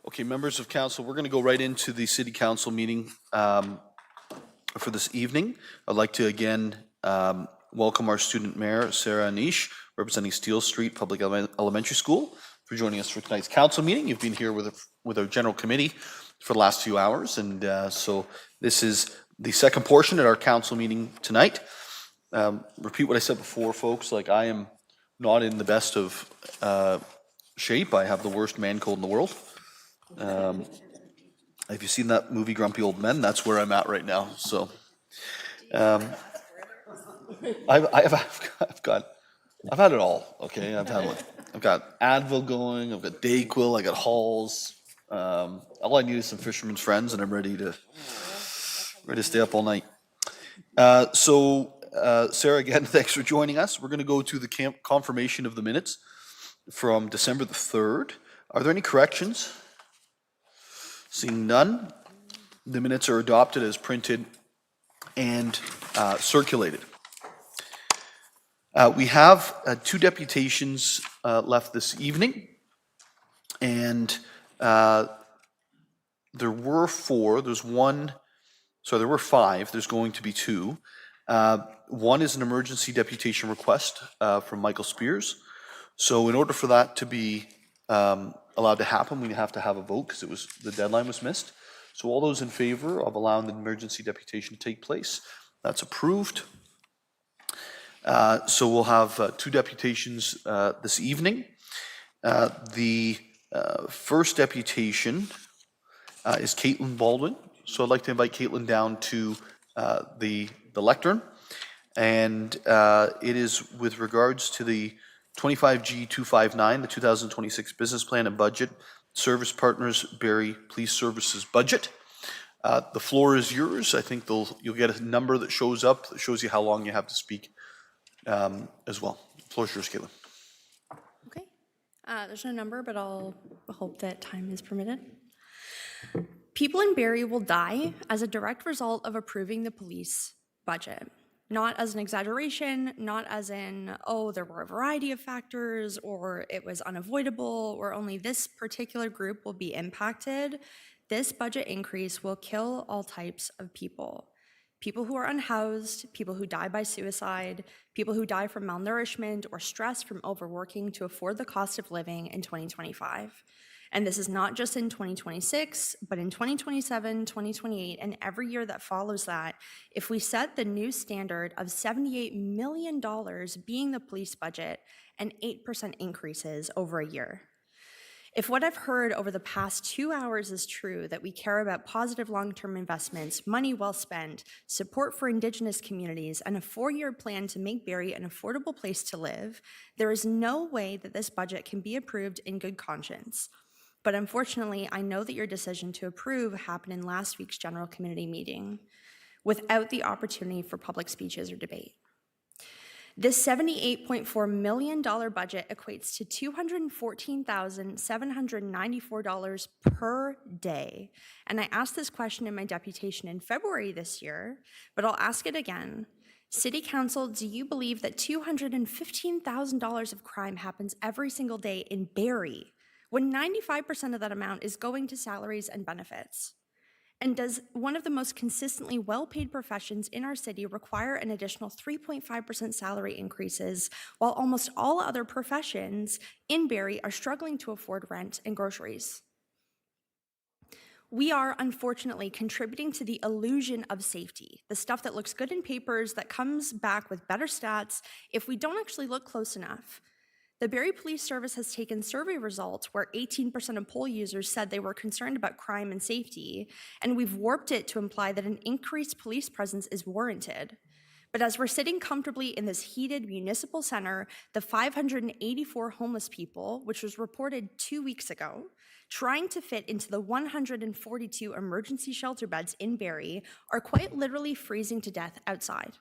Okay, members of council, we're going to go right into the city council meeting for this evening. I'd like to again welcome our student mayor, Sarah Anish, representing Steele Street Public Elementary School, for joining us for tonight's council meeting. You've been here with our general committee for the last few hours, and so this is the second portion at our council meeting tonight. Repeat what I said before, folks, like I am not in the best of shape. I have the worst man cold in the world. Have you seen that movie Grumpy Old Men? That's where I'm at right now. So I've had it all. Okay, I've got Advil going. I've got Dayquil. I got Halls. All I need is some Fisherman's Friends, and I'm ready to stay up all night. Sarah, again, thanks for joining us. We're going to go to the confirmation of the minutes from December the 3rd. Are there any corrections? Seeing none, the minutes are adopted as printed and circulated. We have two deputations left this evening, and there were four. There were five. There's going to be two. One is an emergency deputation request from Michael Spears. So in order for that to be allowed to happen, we have to have a vote because the deadline was missed. So all those in favor of allowing the emergency deputation to take place, that's approved. So we'll have two deputations this evening. The first deputation is Caitlin Baldwin. So I'd like to invite Caitlin down to the lectern. And it is with regards to the 25G259, the 2026 Business Plan and Budget, Service Partners Barrie Police Services Budget. The floor is yours. I think you'll get a number that shows up that shows you how long you have to speak as well. The floor is yours, Caitlin. Okay. There's no number, but I'll hope that time is permitted. People in Barrie will die as a direct result of approving the police budget. Not as an exaggeration, not as in, oh, there were a variety of factors, or it was unavoidable, or only this particular group will be impacted. This budget increase will kill all types of people. People who are unhoused, people who die by suicide, people who die from malnourishment or stress from overworking to afford the cost of living in 2025. And this is not just in 2026, but in 2027, 2028, and every year that follows that, if we set the new standard of $78 million being the police budget and 8% increases over a year. If what I've heard over the past 2 hours is true, that we care about positive long-term investments, money well spent, support for Indigenous communities, and a 4-year plan to make Barrie an affordable place to live, there is no way that this budget can be approved in good conscience. But unfortunately, I know that your decision to approve happened in last week's general committee meeting without the opportunity for public speeches or debate. This $78.4 million budget equates to $214,794 per day. And I asked this question in my deputation in February this year, but I'll ask it again. City Council, do you believe that $215,000 of crime happens every single day in Barrie, when 95% of that amount is going to salaries and benefits? And does one of the most consistently well-paid professions in our city require an additional 3.5% salary increases, while almost all other professions in Barrie are struggling to afford rent and groceries? We are, unfortunately, contributing to the illusion of safety, the stuff that looks good in papers, that comes back with better stats if we don't actually look close enough. The Barrie Police Service has taken survey results where 18% of poll users said they were concerned about crime and safety, and we've warped it to imply that an increased police presence is warranted. But as we're sitting comfortably in this heated municipal center, the 584 homeless people, which was reported 2 weeks ago, trying to fit into the 142 emergency shelter beds in Barrie, are quite literally freezing to death outside.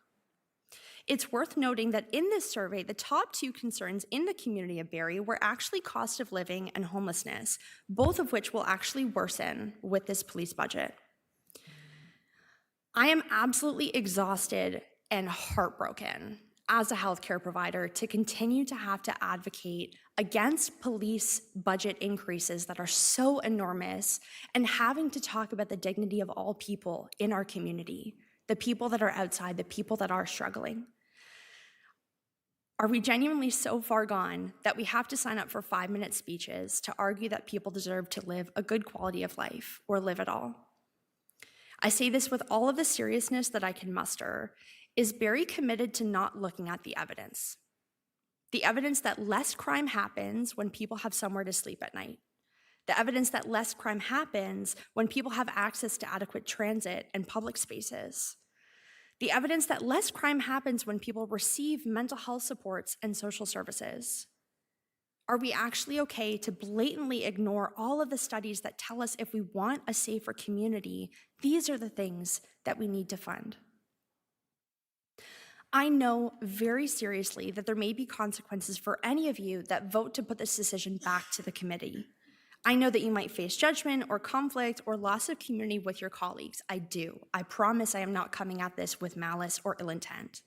It's worth noting that in this survey, the top two concerns in the community of Barrie were actually cost of living and homelessness, both of which will actually worsen with this police budget. I am absolutely exhausted and heartbroken as a healthcare provider to continue to have to advocate against police budget increases that are so enormous and having to talk about the dignity of all people in our community, the people that are outside, the people that are struggling. Are we genuinely so far gone that we have to sign up for 5-minute speeches to argue that people deserve to live a good quality of life or live at all? I say this with all of the seriousness that I can muster. Is Barrie committed to not looking at the evidence? The evidence that less crime happens when people have somewhere to sleep at night. The evidence that less crime happens when people have access to adequate transit and public spaces. The evidence that less crime happens when people receive mental health supports and social services. Are we actually okay to blatantly ignore all of the studies that tell us if we want a safer community, these are the things that we need to fund? I know very seriously that there may be consequences for any of you that vote to put this decision back to the committee. I know that you might face judgment or conflict or loss of community with your colleagues. I do. I promise I am not coming at this with malice or ill intent.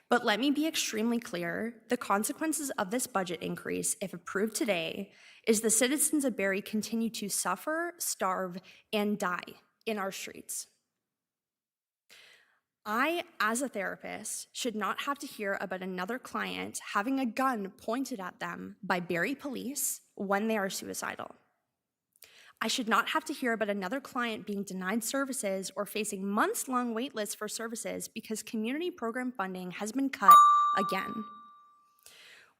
But let me be extremely clear, the consequences of this budget increase, if approved today, is the citizens of Barrie continue to suffer, starve, and die in our streets. I, as a therapist, should not have to hear about another client having a gun pointed at them by Barrie police when they are suicidal. I should not have to hear about another client being denied services or facing months-long wait lists for services because community program funding has been cut again.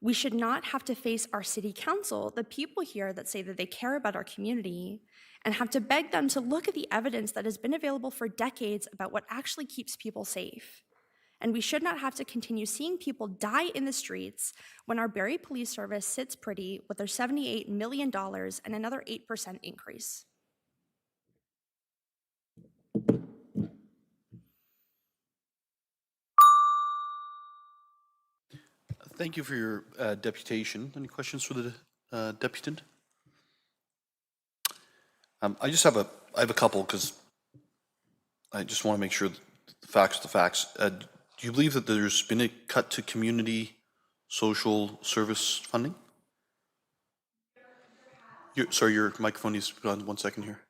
We should not have to face our city council, the people here that say that they care about our community, and have to beg them to look at the evidence that has been available for decades about what actually keeps people safe. And we should not have to continue seeing people die in the streets when our Barrie Police Service sits pretty with their $78 million and another 8% increase. Thank you for your deputation. Any questions for the deputant? I have a couple because I just want to make sure that the facts are the facts. Do you believe that there's been a cut to community social service funding? Sorry, your microphone needs to be on 1 second here.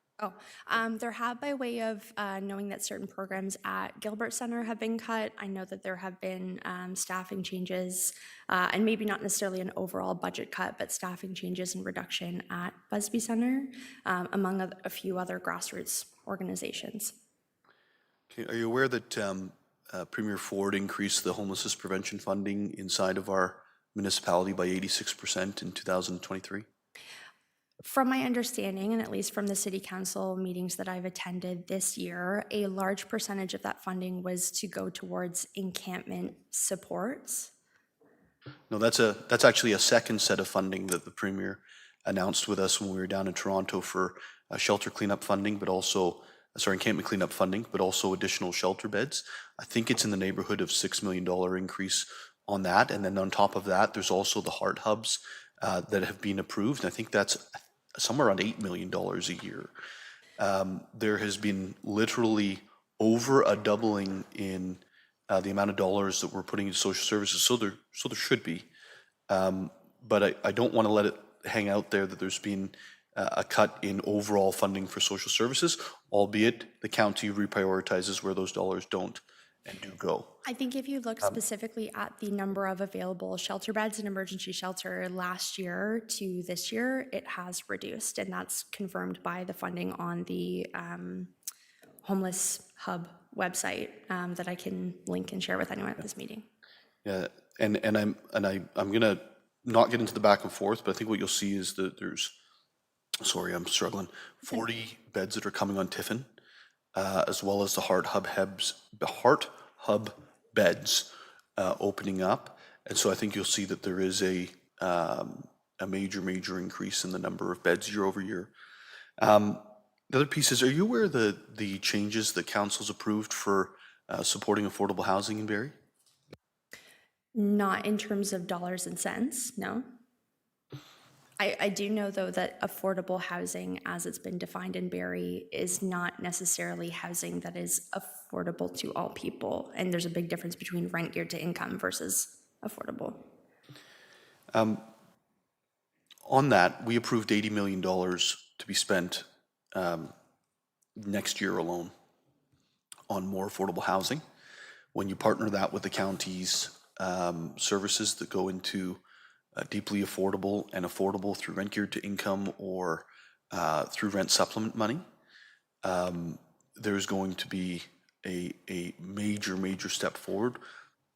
There have, by way of knowing that certain programs at Gilbert Center have been cut. I know that there have been staffing changes, and maybe not necessarily an overall budget cut, but staffing changes and reduction at Busby Center, among a few other grassroots organizations. Okay, are you aware that Premier Ford increased the homelessness prevention funding inside of our municipality by 86% in 2023? From my understanding, and at least from the city council meetings that I've attended this year, a large percentage of that funding was to go towards encampment supports. No, that's actually a second set of funding that the Premier announced with us when we were down in Toronto for shelter cleanup funding, but also, encampment cleanup funding, but also additional shelter beds. I think it's in the neighborhood of $6 million increase on that. And then on top of that, there's also the heart hubs that have been approved. And I think that's somewhere around $8 million a year. There has been literally over a doubling in the amount of dollars that we're putting into social services. So there should be. But I don't want to let it hang out there that there's been a cut in overall funding for social services, albeit the county reprioritizes where those dollars don't and do go. I think if you look specifically at the number of available shelter beds in emergency shelter last year to this year, it has reduced, and that's confirmed by the funding on the homeless hub website that I can link and share with anyone at this meeting. Yeah, and I'm gonna not get into the back and forth, but I think what you'll see is that there's, sorry, I'm struggling, 40 beds that are coming on Tiffin, as well as the Heart Hub beds opening up. And so I think you'll see that there is a major increase in the number of beds year over year. The other piece is, are you aware of the changes that council's approved for supporting affordable housing in Barrie? Not in terms of dollars and cents, no. I do know, though, that affordable housing, as it's been defined in Barrie, is not necessarily housing that is affordable to all people. And there's a big difference between rent geared to income versus affordable. On that, we approved $80 million to be spent next year alone on more affordable housing. When you partner that with the county's services that go into deeply affordable and affordable through rent geared to income or through rent supplement money, there's going to be a major step forward.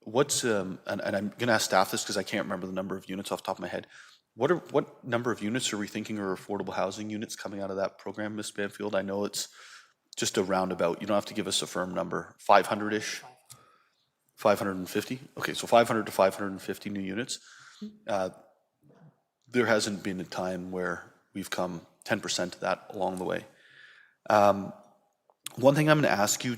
What's and I'm going to ask staff this because I can't remember the number of units off the top of my head. What number of units are we thinking are affordable housing units coming out of that program, Ms. Banfield? I know it's just a roundabout. You don't have to give us a firm number. 500-ish? 550? Okay, so 500 to 550 new units. There hasn't been a time where we've come 10% of that along the way. One thing I'm going to ask you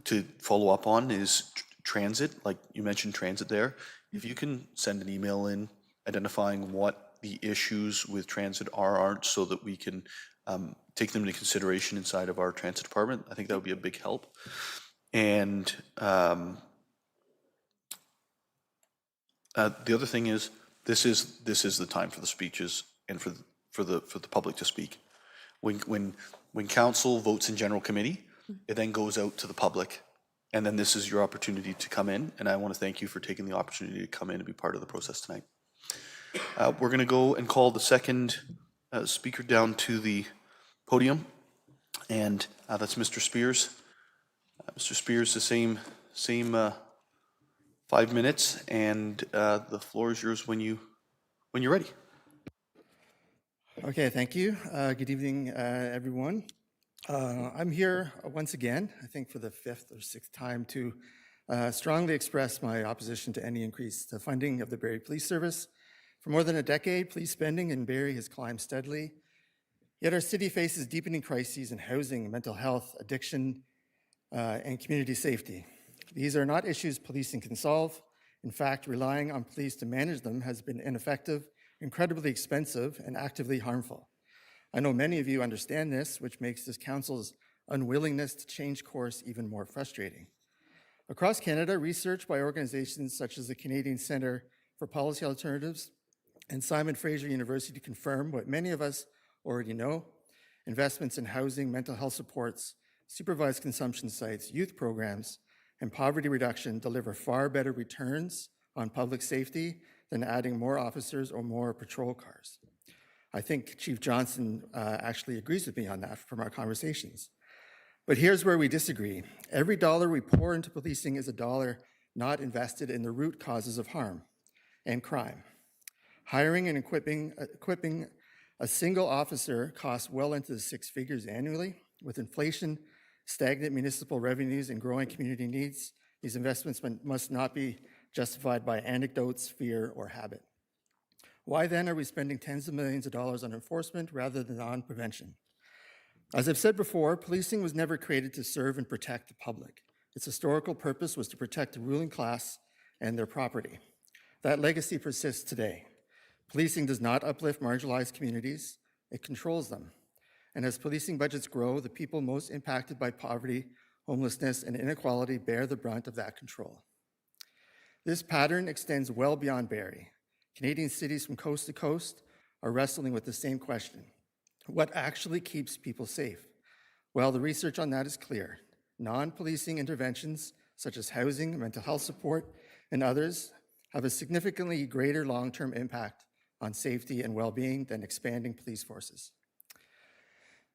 to follow up on is transit. Like you mentioned transit there. If you can send an email in identifying what the issues with transit aren't so that we can take them into consideration inside of our transit department, I think that would be a big help. And the other thing is, this is the time for the speeches and for the public to speak. When council votes in general committee, it then goes out to the public, and then this is your opportunity to come in. And I want to thank you for taking the opportunity to come in and be part of the process tonight. We're going to go and call the second speaker down to the podium, and that's Mr. Spears. Mr. Spears, the same 5 minutes, and the floor is yours when you're ready. Okay, thank you. Good evening, everyone. I'm here once again, I think for the fifth or sixth time, to strongly express my opposition to any increase to funding of the Barrie Police Service. For more than a decade, police spending in Barrie has climbed steadily, yet our city faces deepening crises in housing, mental health, addiction, and community safety. These are not issues policing can solve. In fact, relying on police to manage them has been ineffective, incredibly expensive, and actively harmful. I know many of you understand this, which makes this council's unwillingness to change course even more frustrating. Across Canada, research by organizations such as the Canadian Centre for Policy Alternatives and Simon Fraser University confirm what many of us already know. Investments in housing, mental health supports, supervised consumption sites, youth programs, and poverty reduction deliver far better returns on public safety than adding more officers or more patrol cars. I think Chief Johnson actually agrees with me on that from our conversations. But here's where we disagree. Every dollar we pour into policing is a dollar not invested in the root causes of harm and crime. Hiring and equipping a single officer costs well into the six figures annually. With inflation, stagnant municipal revenues, and growing community needs, these investments must not be justified by anecdotes, fear, or habit. Why then are we spending tens of millions of dollars on enforcement rather than on prevention? As I've said before, policing was never created to serve and protect the public. Its historical purpose was to protect the ruling class and their property. That legacy persists today. Policing does not uplift marginalized communities, it controls them. And as policing budgets grow, the people most impacted by poverty, homelessness, and inequality bear the brunt of that control. This pattern extends well beyond Barrie. Canadian cities from coast to coast are wrestling with the same question. What actually keeps people safe? Well, the research on that is clear. Non-policing interventions, such as housing, mental health support, and others, have a significantly greater long-term impact on safety and well-being than expanding police forces.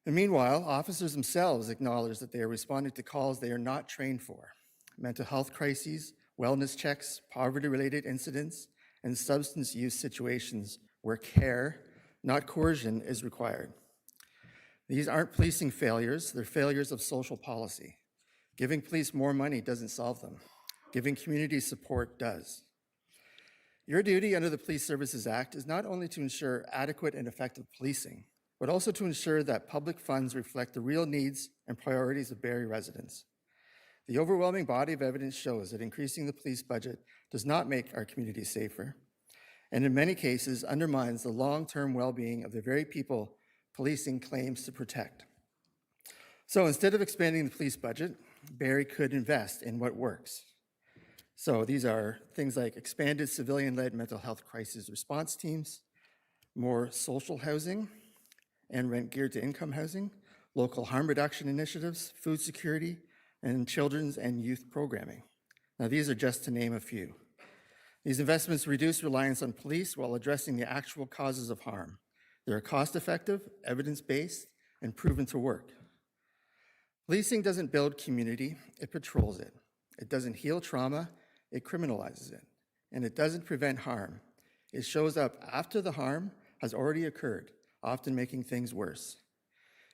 And meanwhile, officers themselves acknowledge that they are responding to calls they are not trained for. Mental health crises, wellness checks, poverty-related incidents, and substance use situations where care, not coercion, is required. These aren't policing failures, they're failures of social policy. Giving police more money doesn't solve them. Giving community support does. Your duty under the Police Services Act is not only to ensure adequate and effective policing, but also to ensure that public funds reflect the real needs and priorities of Barrie residents. The overwhelming body of evidence shows that increasing the police budget does not make our communities safer. and in many cases undermines the long-term well-being of the very people policing claims to protect. So instead of expanding the police budget, Barrie could invest in what works. So these are things like expanded civilian-led mental health crisis response teams, more social housing and rent geared to income housing, local harm reduction initiatives, food security, and children's and youth programming. Now, these are just to name a few. These investments reduce reliance on police while addressing the actual causes of harm. They're cost-effective, evidence-based, and proven to work. Policing doesn't build community, it patrols it. It doesn't heal trauma, it criminalizes it. And it doesn't prevent harm. It shows up after the harm has already occurred, often making things worse.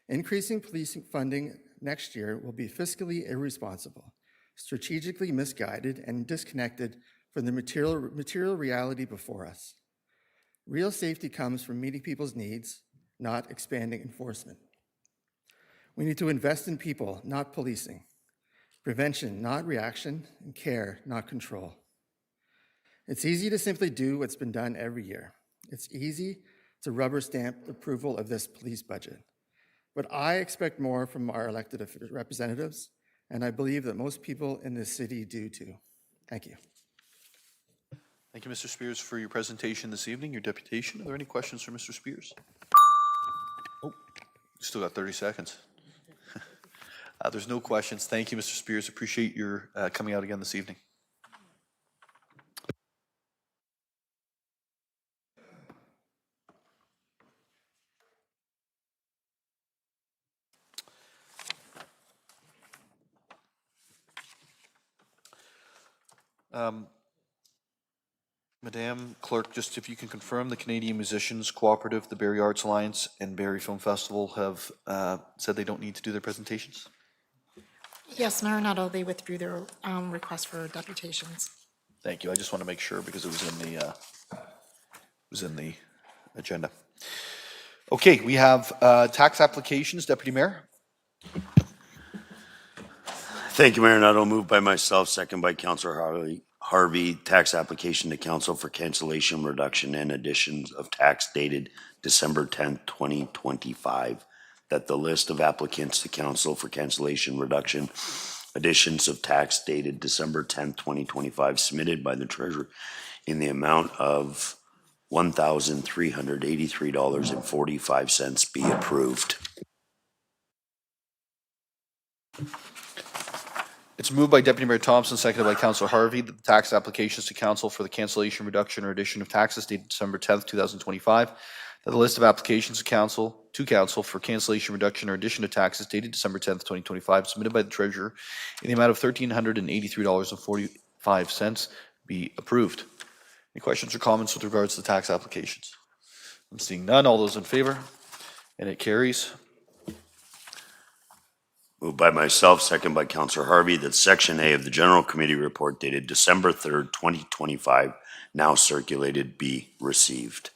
Increasing policing funding next year will be fiscally irresponsible, strategically misguided, and disconnected from the material reality before us. Real safety comes from meeting people's needs, not expanding enforcement. We need to invest in people, not policing. Prevention, not reaction, and care, not control. It's easy to simply do what's been done every year. It's easy to rubber stamp the approval of this police budget. But I expect more from our elected representatives, and I believe that most people in this city do too. Thank you. Thank you, Mr. Spears, for your presentation this evening, your deputation. Are there any questions for Mr. Spears? Oh, still got 30 seconds. There's no questions. Thank you, Mr. Spears. Appreciate your coming out again this evening. Madam Clerk, just if you can confirm, the Canadian Musicians Cooperative, the Barrie Arts Alliance, and Barrie Film Festival have said they don't need to do their presentations? Yes, Mayor Nuttall, they withdrew their request for deputations. Thank you. I just want to make sure because it was in the agenda. Okay, we have tax applications. Deputy Mayor. Thank you, Mayor Nuttall. Moved by myself, second by Councillor Harvey. Tax application to council for cancellation, reduction, and additions of tax dated December 10th, 2025. That the list of applicants to council for cancellation, reduction, additions of tax dated December 10th, 2025, submitted by the treasurer in the amount of $1,383.45 be approved. It's moved by Deputy Mayor Thompson, seconded by Councillor Harvey, that the tax applications to council for the cancellation, reduction, or addition of taxes dated December 10th, 2025, that the list of applications to council for cancellation, reduction, or addition of taxes dated December 10th, 2025, submitted by the treasurer in the amount of $1,383.45 be approved. Any questions or comments with regards to the tax applications? I'm seeing none. All those in favor? And it carries. Moved by myself, second by Councillor Harvey, that Section A of the General Committee Report dated December 3rd, 2025, now circulated, be received.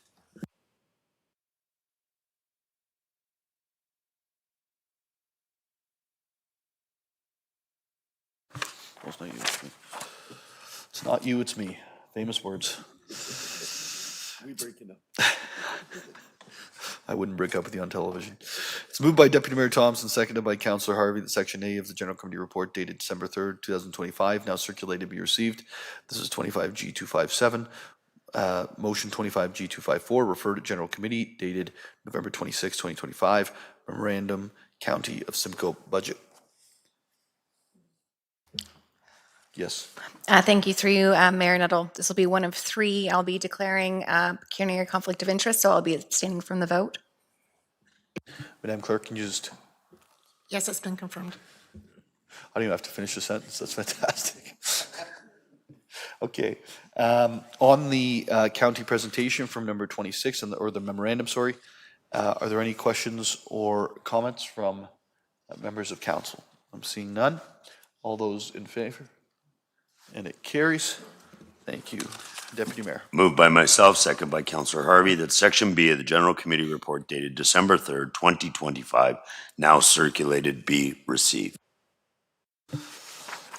Well, it's not you, it's me. It's not you, it's me. Famous words. We breaking up. I wouldn't break up with you on television. It's moved by Deputy Mayor Thompson, seconded by Councillor Harvey, that Section A of the General Committee Report dated December 3rd, 2025, now circulated, be received. This is 25G257. Motion 25G254, refer to General Committee dated November 26, 2025. Memorandum, County of Simcoe budget. Yes. Thank you. Through you, Mayor Nuttall. This will be one of three. I'll be declaring pecuniary conflict of interest, so I'll be abstaining from the vote. Madam Clerk, can you just... Yes, it's been confirmed. I don't even have to finish the sentence. That's fantastic. Okay. On the county presentation from number 26, or the memorandum, sorry, are there any questions or comments from members of council? I'm seeing none. All those in favor? And it carries. Thank you, Deputy Mayor. Moved by myself, second by Councillor Harvey, that Section B of the General Committee Report dated December 3rd, 2025, now circulated, be received.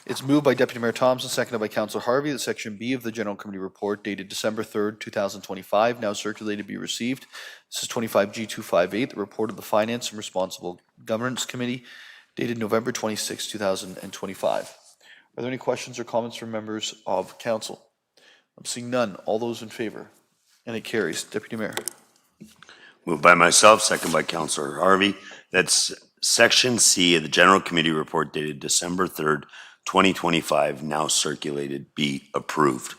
It's moved by Deputy Mayor Thompson, seconded by Councillor Harvey, that Section B of the General Committee Report dated December 3rd, 2025, now circulated, be received. This is 25G258, the report of the Finance and Responsible Governance Committee dated November 26, 2025. Are there any questions or comments from members of council? I'm seeing none. All those in favor? And it carries. Deputy Mayor. Moved by myself, second by Councillor Harvey. That's Section C of the General Committee Report dated December 3rd, 2025, now circulated, be approved.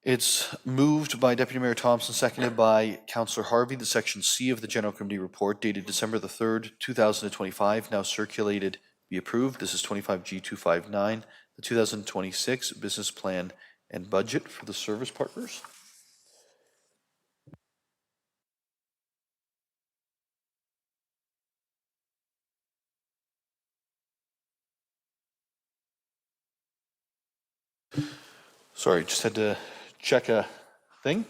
It's moved by Deputy Mayor Thompson, seconded by Councillor Harvey, the Section C of the General Committee Report dated December the 3rd, 2025, now circulated, be approved. This is 25G259, the 2026 Business Plan and Budget for the Service Partners. Sorry, just had to check a thing.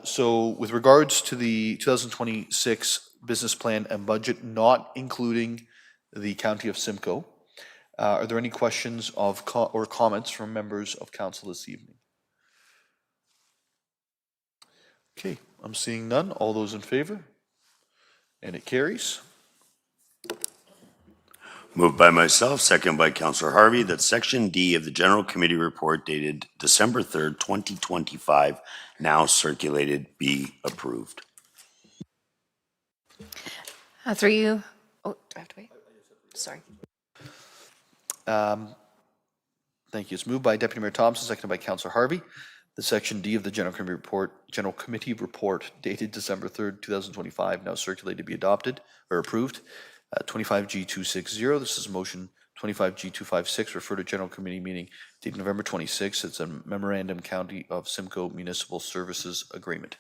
So with regards to the 2026 business plan and budget, not including the County of Simcoe, are there any questions of or comments from members of council this evening? Okay, I'm seeing none. All those in favor? And it carries. Moved by myself, second by Councillor Harvey, that Section D of the General Committee Report dated December 3rd, 2025, now circulated, be approved. Through you. Oh, do I have to wait? Sorry. Thank you. It's moved by Deputy Mayor Thompson, seconded by Councillor Harvey. The Section D of the General Committee Report dated December 3rd, 2025, now circulated, be adopted or approved. 25G260, this is motion 25G256, refer to General Committee meeting dated November 26th. It's a Memorandum County of Simcoe Municipal Services Agreement.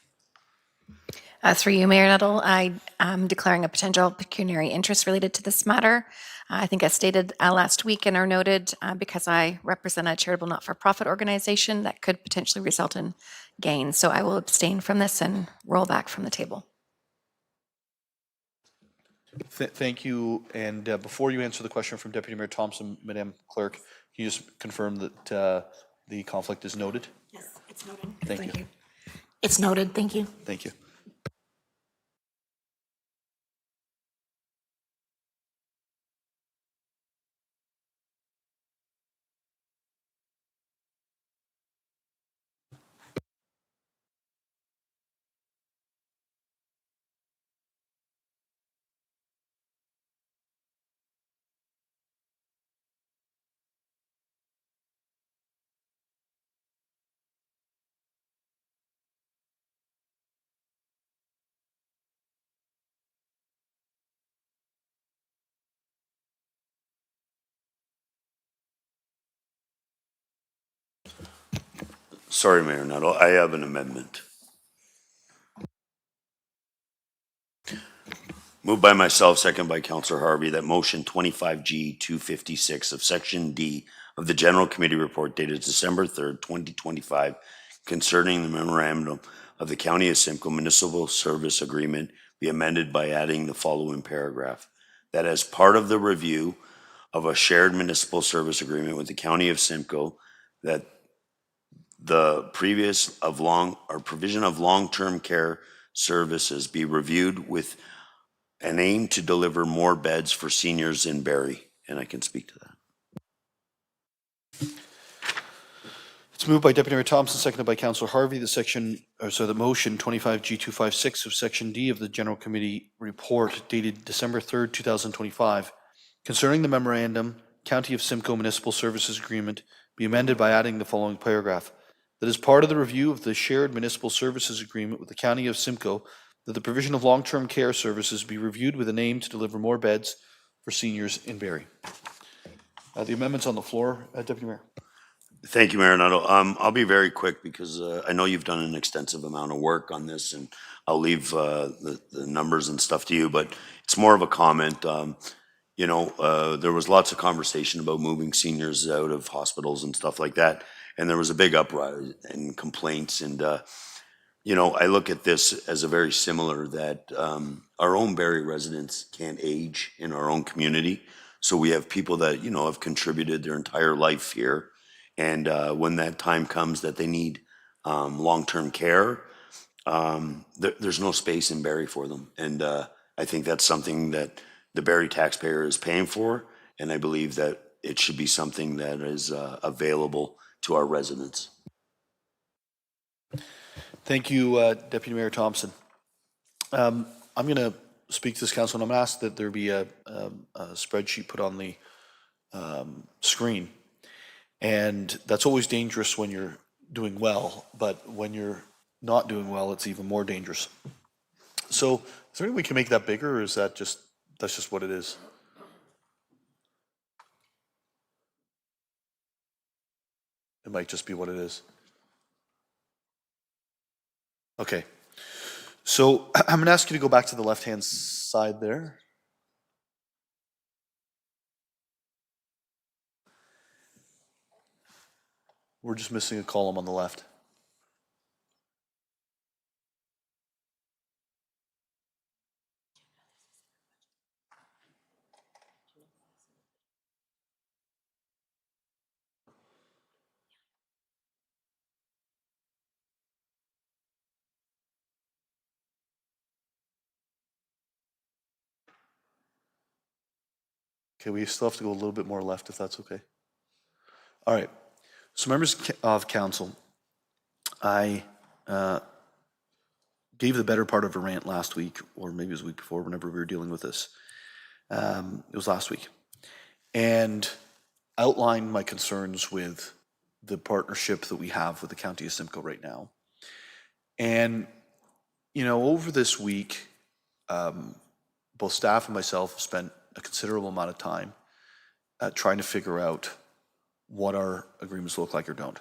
Through you, Mayor Nuttall, I am declaring a potential pecuniary interest related to this matter. I think as stated last week and are noted, because I represent a charitable not-for-profit organization that could potentially result in gain. So I will abstain from this and roll back from the table. Thank you. And before you answer the question from Deputy Mayor Thompson, Madam Clerk, can you just confirm that the conflict is noted? Yes, it's noted. Thank you. It's noted. Thank you. Thank you. Sorry, Mayor Nuttall, I have an amendment. Moved by myself, second by Councillor Harvey, that motion 25G256 of Section D of the General Committee Report dated December 3rd, 2025, concerning the memorandum of the County of Simcoe Municipal Service Agreement be amended by adding the following paragraph. That as part of the review of a shared municipal service agreement with the County of Simcoe, that the provision of long-term care services be reviewed with an aim to deliver more beds for seniors in Barrie. And I can speak to that. It's moved by Deputy Mayor Thompson, seconded by Councillor Harvey, the motion 25G256 of Section D of the General Committee Report dated December 3rd, 2025, concerning the memorandum County of Simcoe Municipal Services Agreement be amended by adding the following paragraph. That as part of the review of the shared municipal services agreement with the County of Simcoe, that the provision of long-term care services be reviewed with an aim to deliver more beds for seniors in Barrie. The amendment's on the floor, Deputy Mayor. Thank you, Mayor Nuttall. I'll be very quick because I know you've done an extensive amount of work on this, and I'll leave the numbers and stuff to you, but it's more of a comment. There was lots of conversation about moving seniors out of hospitals and stuff like that, and there was a big uprising and complaints, and You know, I look at this as a very similar that our own Barrie residents can't age in our own community. So we have people that, you know, have contributed their entire life here. And when that time comes that they need long-term care, there's no space in Barrie for them. And I think that's something that the Barrie taxpayer is paying for. And I believe that it should be something that is available to our residents. Thank you, Deputy Mayor Thompson. I'm going to speak to this council, and I'm going to ask that there be a spreadsheet put on the screen. And that's always dangerous when you're doing well, but when you're not doing well, it's even more dangerous. So is there any way we can make that bigger, or is that just, that's just what it is? It might just be what it is. Okay. So I'm going to ask you to go back to the left-hand side there. We're just missing a column on the left. Okay, we still have to go a little bit more left if that's okay. All right. So members of council, I gave the better part of a rant last week, or maybe it was the week before, whenever we were dealing with this. It was last week. And outlined my concerns with the partnership that we have with the County of Simcoe right now. And, you know, over this week, both staff and myself have spent a considerable amount of time trying to figure out what our agreements look like or don't.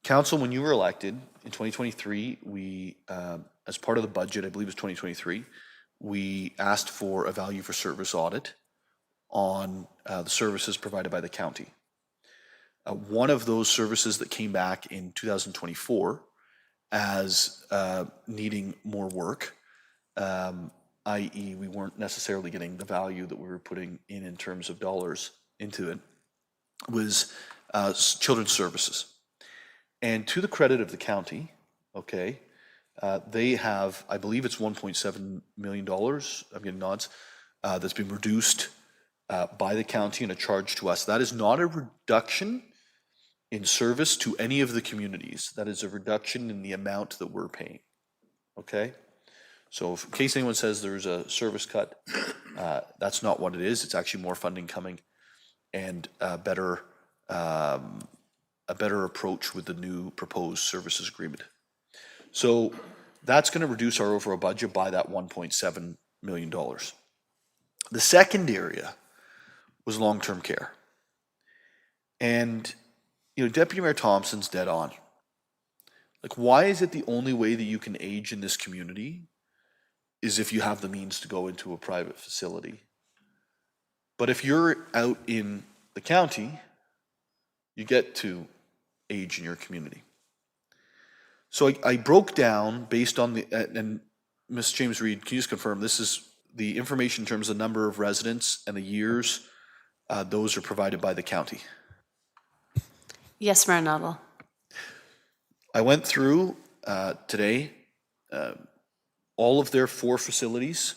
Council, when you were elected in 2023, we, as part of the budget, I believe it was 2023, we asked for a value for service audit on the services provided by the county. One of those services that came back in 2024 as needing more work, i.e. we weren't necessarily getting the value that we were putting in terms of dollars into it, was children's services. And to the credit of the county, okay, they have, I believe it's $1.7 million, I'm getting nods, that's been reduced by the county and a charge to us. That is not a reduction in service to any of the communities. That is a reduction in the amount that we're paying, okay? So in case anyone says there's a service cut, that's not what it is. It's actually more funding coming and a better approach with the new proposed services agreement. So that's going to reduce our overall budget by that $1.7 million. The second area was long-term care. And, you know, Deputy Mayor Thompson's dead on. Like, why is it the only way that you can age in this community is if you have the means to go into a private facility? But if you're out in the county, you get to age in your community. So I broke down based on the, and Ms. James Reed, can you just confirm, this is the information in terms of the number of residents and the years, those are provided by the county. Yes, Mayor Noddle. I went through today, all of their 4 facilities,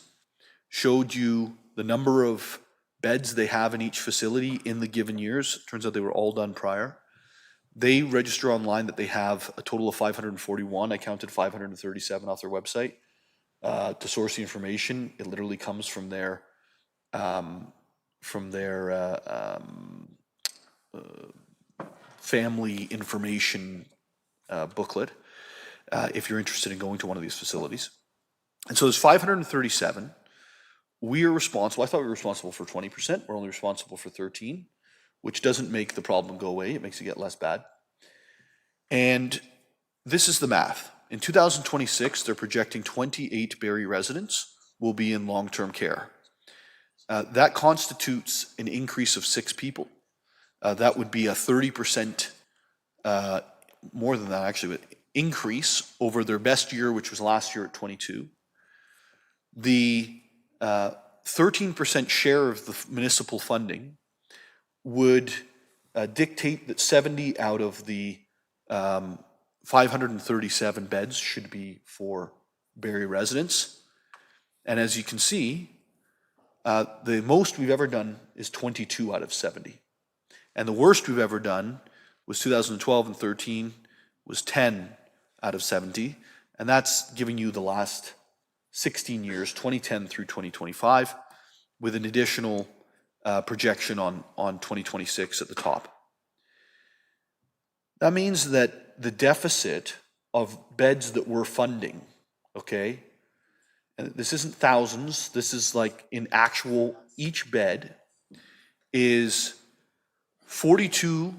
showed you the number of beds they have in each facility in the given years. Turns out they were all done prior. They register online that they have a total of 541. I counted 537 off their website. To source the information, it literally comes from their family information booklet, if you're interested in going to one of these facilities. And so there's 537. We are responsible, I thought we were responsible for 20%. We're only responsible for 13, which doesn't make the problem go away. It makes it get less bad. And this is the math. In 2026, they're projecting 28 Barrie residents will be in long-term care. That constitutes an increase of 6 people. That would be a 30%, more than that actually, increase over their best year, which was last year at 22. The 13% share of the municipal funding would dictate that 70 out of the 537 beds should be for Barrie residents. And as you can see, the most we've ever done is 22 out of 70. And the worst we've ever done was 2012 and 13 was 10 out of 70. And that's giving you the last 16 years, 2010 through 2025, with an additional projection on 2026 at the top. That means that the deficit of beds that we're funding, okay, and this isn't thousands, this is like in actual, each bed is 42,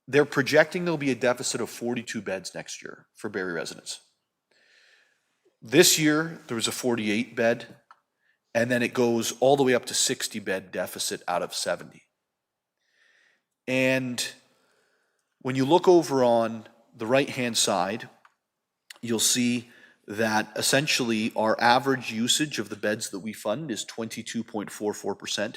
they're projecting there'll be a deficit of 42 beds next year for Barrie residents. This year, there was a 48 bed, and then it goes all the way up to 60 bed deficit out of 70. And when you look over on the right-hand side, you'll see that essentially our average usage of the beds that we fund is 22.44%.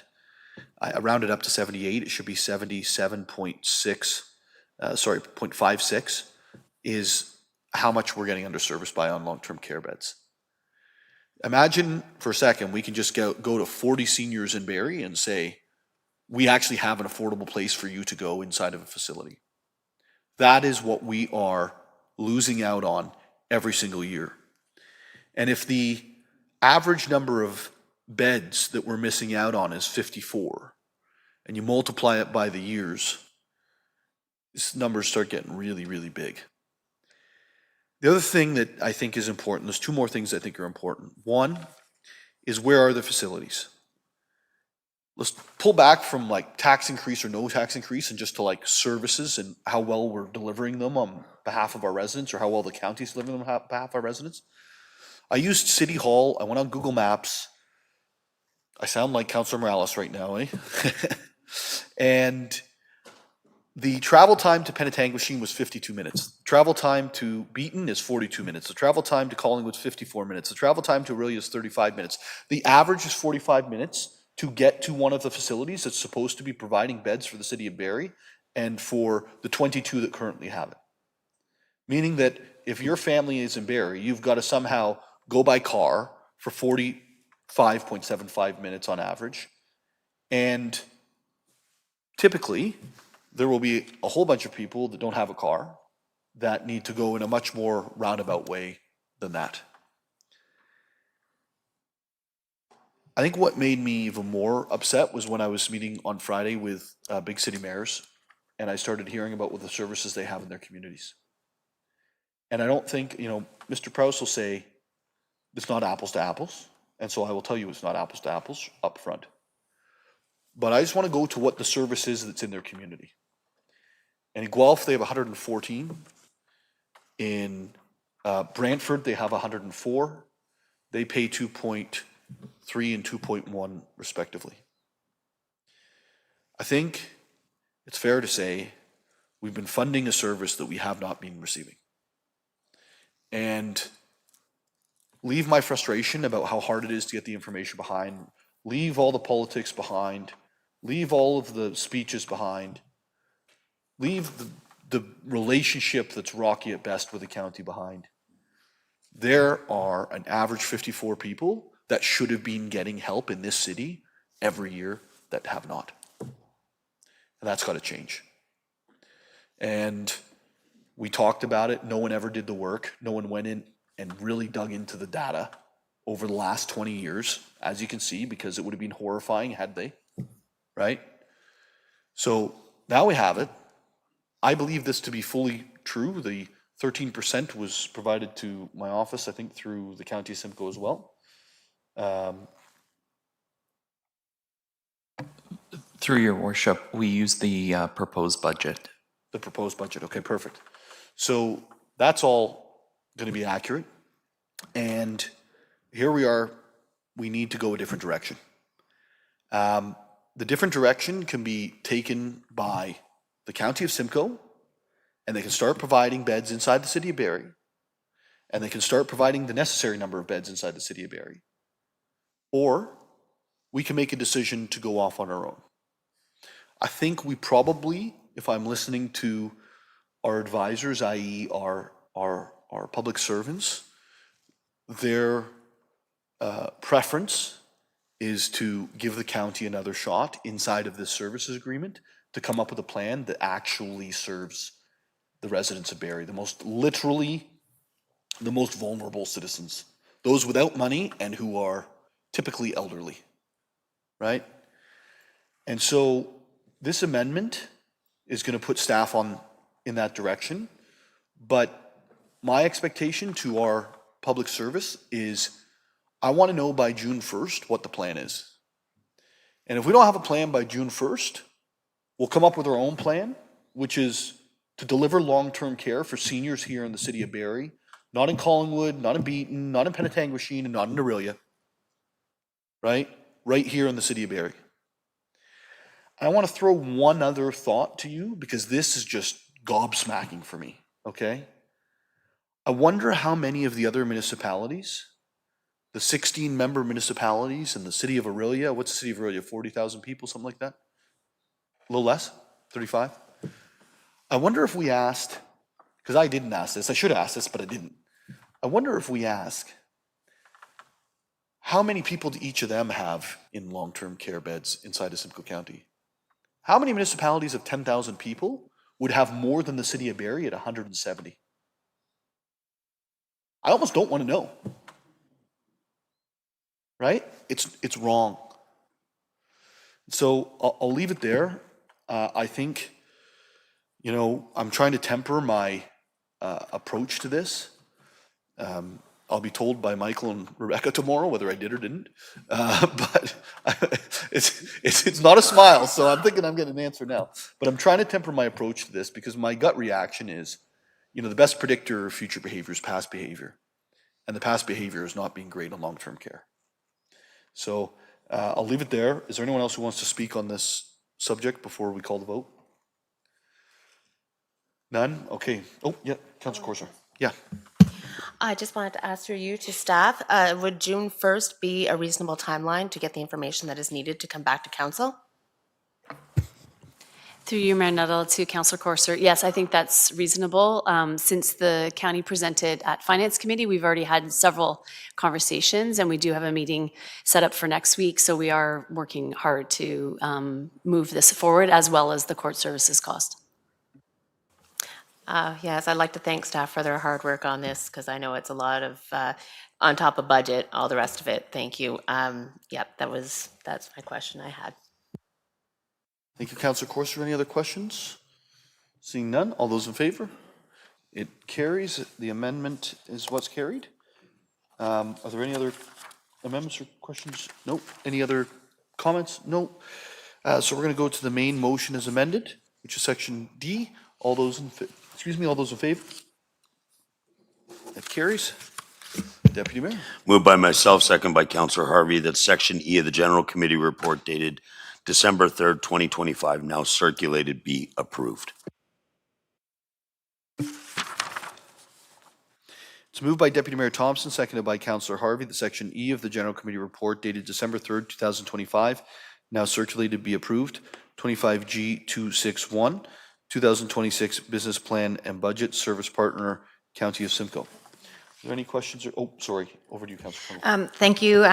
I rounded up to 78, it should be 0.56 is how much we're getting under serviced by on long-term care beds. Imagine for a second, we can just go to 40 seniors in Barrie and say, we actually have an affordable place for you to go inside of a facility. That is what we are losing out on every single year. And if the average number of beds that we're missing out on is 54, and you multiply it by the years, these numbers start getting really, really big. The other thing that I think is important, there's two more things I think are important. One is, where are the facilities? Let's pull back from like tax increase or no tax increase and just to like services and how well we're delivering them on behalf of our residents, or how well the county's delivering them on behalf of our residents. I used City Hall, I went on Google Maps. I sound like Councillor Morales right now, eh? And the travel time to Penetanguishene was 52 minutes. Travel time to Beaton is 42 minutes. The travel time to Collingwood is 54 minutes. The travel time to Aurelia is 35 minutes. The average is 45 minutes to get to one of the facilities that's supposed to be providing beds for the city of Barrie and for the 22 that currently have it. Meaning that if your family is in Barrie, you've got to somehow go by car for 45.75 minutes on average. And typically, there will be a whole bunch of people that don't have a car that need to go in a much more roundabout way than that. I think what made me even more upset was when I was meeting on Friday with big city mayors, and I started hearing about what the services they have in their communities. And I don't think, Mr. Prowse will say, it's not apples to apples, and so I will tell you it's not apples to apples up front. But I just want to go to what the service is that's in their community. And in Guelph, they have 114. In Brantford, they have 104. They pay 2.3 and 2.1 respectively. I think it's fair to say we've been funding a service that we have not been receiving. And leave my frustration about how hard it is to get the information behind, leave all the politics behind, leave all of the speeches behind, leave the relationship that's rocky at best with the county behind. There are an average 54 people that should have been getting help in this city every year that have not. And that's got to change. And we talked about it. No one ever did the work. No one went in and really dug into the data over the last 20 years, as you can see, because it would have been horrifying had they, right? So now we have it. I believe this to be fully true. The 13% was provided to my office, I think, through the county of Simcoe as well. Through your worship, we use the proposed budget. The proposed budget, okay, perfect. So that's all going to be accurate. And here we are, we need to go a different direction. The different direction can be taken by the county of Simcoe and they can start providing beds inside the City of Barrie, and they can start providing the necessary number of beds inside the City of Barrie. Or we can make a decision to go off on our own. I think we probably, if I'm listening to our advisors, i.e. our public servants, their preference is to give the county another shot inside of this services agreement to come up with a plan that actually serves the residents of Barrie, the most vulnerable citizens, those without money and who are typically elderly, right? And so this amendment is going to put staff in that direction, but my expectation to our public service is I want to know by June 1st what the plan is. And if we don't have a plan by June 1st, we'll come up with our own plan, which is to deliver long-term care for seniors here in the City of Barrie, not in Collingwood, not in Beaton, not in Penetanguishene, and not in Orillia, right? Right here in the City of Barrie. I want to throw one other thought to you because this is just gobsmacking for me, okay? I wonder how many of the other municipalities, the 16-member municipalities in the City of Orillia, what's the City of Orillia, 40,000 people, something like that? A little less, 35? I wonder if we asked, because I didn't ask this, I should have asked this, but I didn't. I wonder if we ask, how many people do each of them have in long-term care beds inside of Simcoe County? How many municipalities of 10,000 people would have more than the City of Barrie at 170? I almost don't want to know. Right? It's wrong. So I'll leave it there. I think, I'm trying to temper my approach to this. I'll be told by Michael and Rebecca tomorrow whether I did or didn't. But it's not a smile, so I'm thinking I'm getting an answer now. But I'm trying to temper my approach to this because my gut reaction is, the best predictor of future behavior is past behavior. And the past behavior is not being great on long-term care. So I'll leave it there. Is there anyone else who wants to speak on this subject before we call the vote? None? Okay. Oh, yeah, Councilor Corser. Yeah. I just wanted to ask through you to staff, would June 1st be a reasonable timeline to get the information that is needed to come back to council? Through you, Mayor Nuttall, to Councillor Corser. Yes, I think that's reasonable. Since the county presented at Finance Committee, we've already had several conversations, and we do have a meeting set up for next week, so we are working hard to move this forward, as well as the court services cost. Yes, I'd like to thank staff for their hard work on this, because I know it's a lot of, on top of budget, all the rest of it. Thank you. Yep, that's my question I had. Thank you, Councilor Corser. Any other questions? Seeing none, all those in favor? It carries. The amendment is what's carried. Are there any other amendments or questions? Nope. Any other comments? Nope. So we're going to go to the main motion as amended, which is section D. All those in favor? It carries. Deputy Mayor. Moved by myself, second by Councillor Harvey, that section E of the General Committee report dated December 3rd, 2025, now circulated, be approved. It's moved by Deputy Mayor Thompson, seconded by Councillor Harvey, that section E of the General Committee report dated December 3rd, 2025, now circulated, be approved. 25G261, 2026 Business Plan and Budget, Service Partner, County of Simcoe. Are there any questions? Over to you, Councillor. Thank you.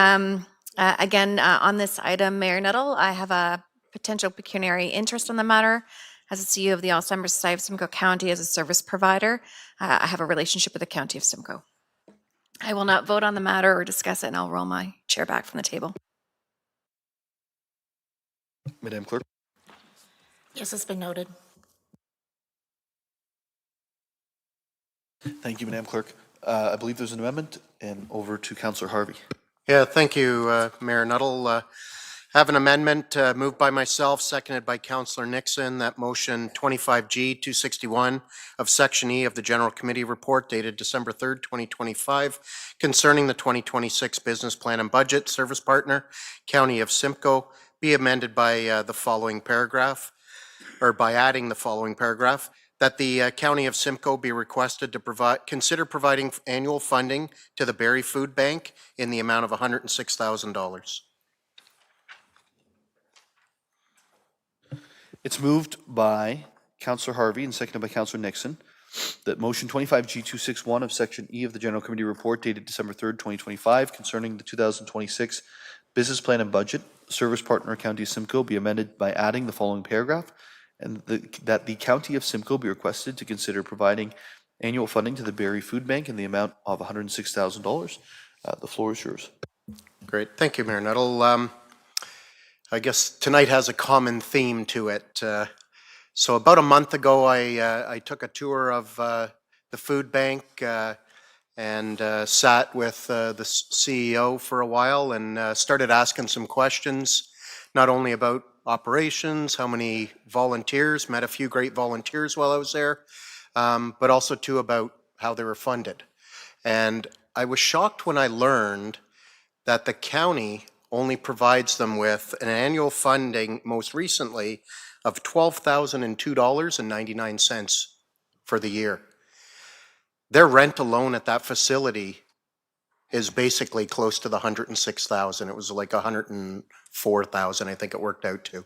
Again, on this item, Mayor Nuttall, I have a potential pecuniary interest in the matter. As the CEO of the Alzheimer's Society of Simcoe County as a service provider, I have a relationship with the County of Simcoe. I will not vote on the matter or discuss it, and I'll roll my chair back from the table. Madam Clerk. Yes, it's been noted. Thank you, Madam Clerk. I believe there's an amendment, and over to Councillor Harvey. Yeah, thank you, Mayor Nuttall. Have an amendment moved by myself, seconded by Councillor Nixon, that motion 25G261 of Section E of the General Committee report dated December 3rd, 2025, concerning the 2026 Business Plan and Budget, Service Partner, County of Simcoe, be amended by the following paragraph, or by adding the following paragraph, that the County of Simcoe be requested to consider providing annual funding to the Barrie Food Bank in the amount of $106,000. It's moved by Councillor Harvey and seconded by Councillor Nixon that motion 25G261 of Section E of the General Committee Report dated December 3rd, 2025 concerning the 2026 Business Plan and Budget, Service Partner County of Simcoe be amended by adding the following paragraph, and that the County of Simcoe be requested to consider providing annual funding to the Barrie Food Bank in the amount of $106,000. The floor is yours. Great. Thank you, Mayor Nuttall. I guess tonight has a common theme to it. So about a month ago, I took a tour of the food bank and sat with the CEO for a while and started asking some questions, not only about operations, how many volunteers, met a few great volunteers while I was there, but also too about how they were funded. And I was shocked when I learned that the county only provides them with an annual funding, most recently, of $12,002.99 for the year. Their rent alone at that facility is basically close to the $106,000. It was like $104,000, I think it worked out to.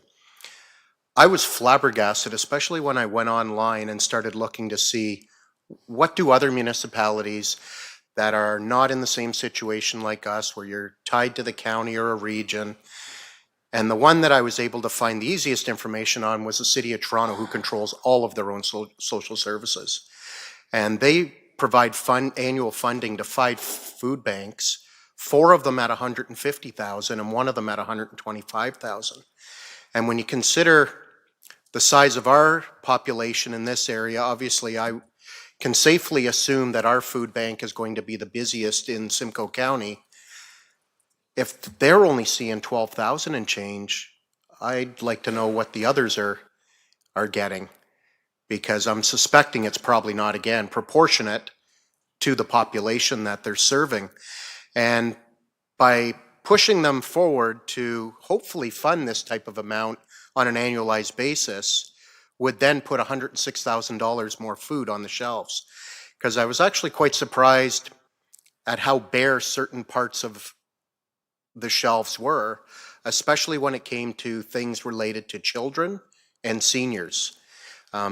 I was flabbergasted, especially when I went online and started looking to see what do other municipalities that are not in the same situation like us, where you're tied to the county or a region. And the one that I was able to find the easiest information on was the City of Toronto, who controls all of their own social services. And they provide annual funding to 5 food banks, 4 of them at $150,000 and 1 of them at $125,000. And when you consider the size of our population in this area, obviously I can safely assume that our food bank is going to be the busiest in Simcoe County. If they're only seeing 12,000 and change, I'd like to know what the others are getting, because I'm suspecting it's probably not, again, proportionate to the population that they're serving. And by pushing them forward to hopefully fund this type of amount on an annualized basis would then put $106,000 more food on the shelves. Because I was actually quite surprised at how bare certain parts of the shelves were, especially when it came to things related to children and seniors.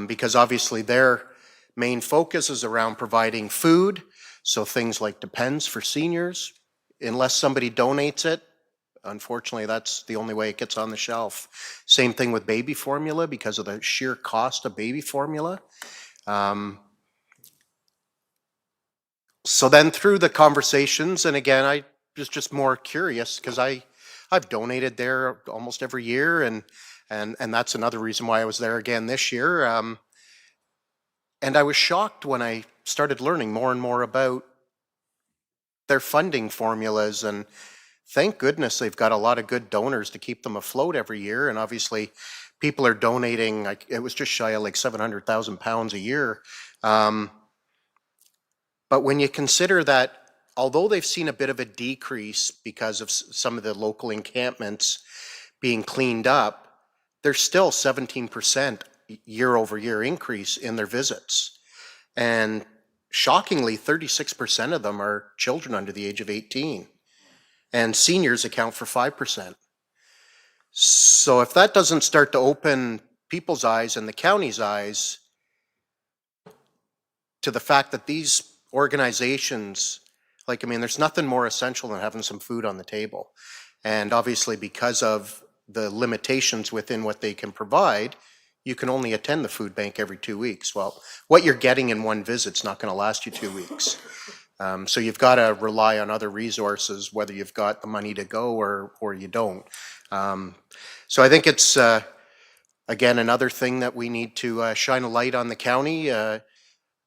Because obviously their main focus is around providing food, so things like Depends for seniors. Unless somebody donates it, unfortunately, that's the only way it gets on the shelf. Same thing with baby formula, because of the sheer cost of baby formula. So then through the conversations, and again, I was just more curious because I've donated there almost every year, and that's another reason why I was there again this year. And I was shocked when I started learning more and more about their funding formulas, and thank goodness they've got a lot of good donors to keep them afloat every year. And obviously people are donating, like, it was just shy of like 700,000 pounds a year. But when you consider that, although they've seen a bit of a decrease because of some of the local encampments being cleaned up, there's still 17% year over year increase in their visits. And shockingly, 36% of them are children under the age of 18. And seniors account for 5%. So if that doesn't start to open people's eyes and the county's eyes to the fact that these organizations, like, I mean, there's nothing more essential than having some food on the table. And obviously because of the limitations within what they can provide, you can only attend the food bank every 2 weeks. Well, what you're getting in one visit's not going to last you 2 weeks. So you've got to rely on other resources, whether you've got the money to go or you don't. So I think it's, again, another thing that we need to shine a light on the county,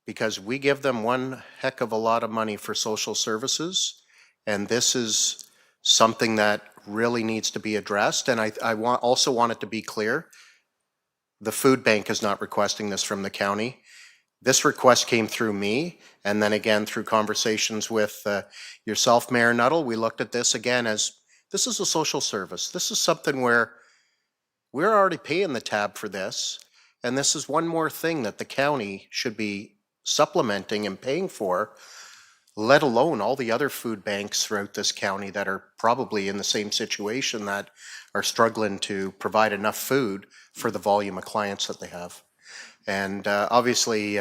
because we give them one heck of a lot of money for social services. And this is something that really needs to be addressed. And I also want it to be clear, the food bank is not requesting this from the county. This request came through me, and then again through conversations with yourself, Mayor Nuttall. We looked at this again as, this is a social service. This is something where we're already paying the tab for this, And this is one more thing that the county should be supplementing and paying for, let alone all the other food banks throughout this county that are probably in the same situation, that are struggling to provide enough food for the volume of clients that they have. And obviously,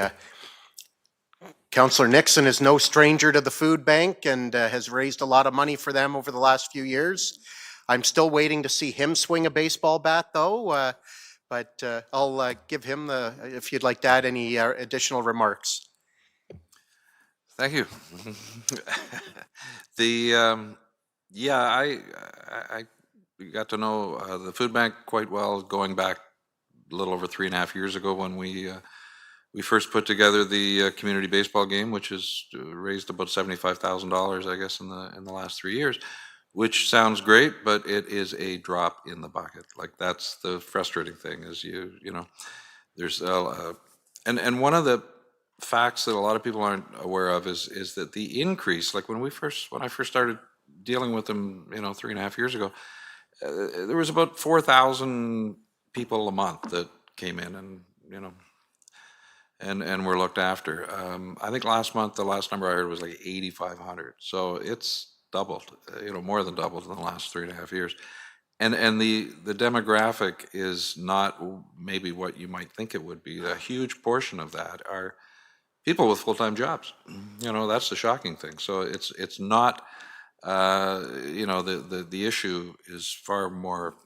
Councillor Nixon is no stranger to the food bank and has raised a lot of money for them over the last few years. I'm still waiting to see him swing a baseball bat, though. But I'll give him if you'd like to add any additional remarks. Thank you. Yeah, I got to know the food bank quite well going back a little over 3.5 years ago when we first put together the community baseball game, which has raised about $75,000, I guess, in the last 3 years, which sounds great, but it is a drop in the bucket. Like, that's the frustrating thing is you know, there's and one of the facts that a lot of people aren't aware of is that the increase, like when I first started dealing with them, you know, 3.5 years ago, there was about 4,000 people a month that came in and, you know, and were looked after. I think last month, the last number I heard was like 8,500. So it's doubled, you know, more than doubled in the last 3.5 years. And the demographic is not maybe what you might think it would be. A huge portion of that are people with full-time jobs. You know, that's the shocking thing. So it's not, you know, the issue is far more,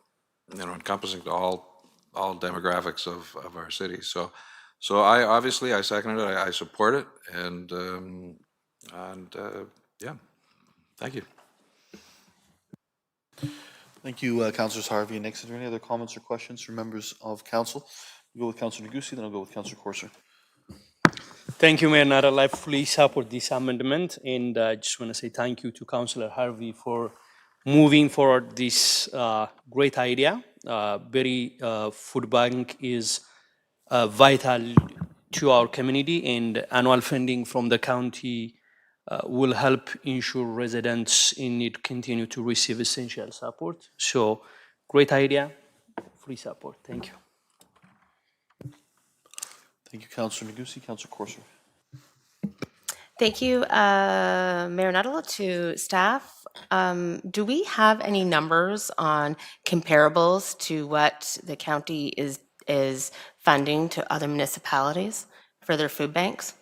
you know, encompassing to all demographics of our city. So I obviously I second it. I support it, and yeah, thank you. Thank you, Councillors Harvey and Nixon. Are there any other comments or questions from members of council? We'll go with Councillor Negussi, then I'll go with Councillor Corser. Thank you, Mayor Nuttall. I fully support this amendment, and I just want to say thank you to Councillor Harvey for moving forward this great idea. Barrie Food Bank is vital to our community, and annual funding from the county will help ensure residents in need continue to receive essential support. So, great idea, free support. Thank you. Thank you, Councillor Negussi. Councillor Corser. Thank you, Mayor Nuttall, to staff. Do we have any numbers on comparables to what the county is funding to other municipalities for their food banks?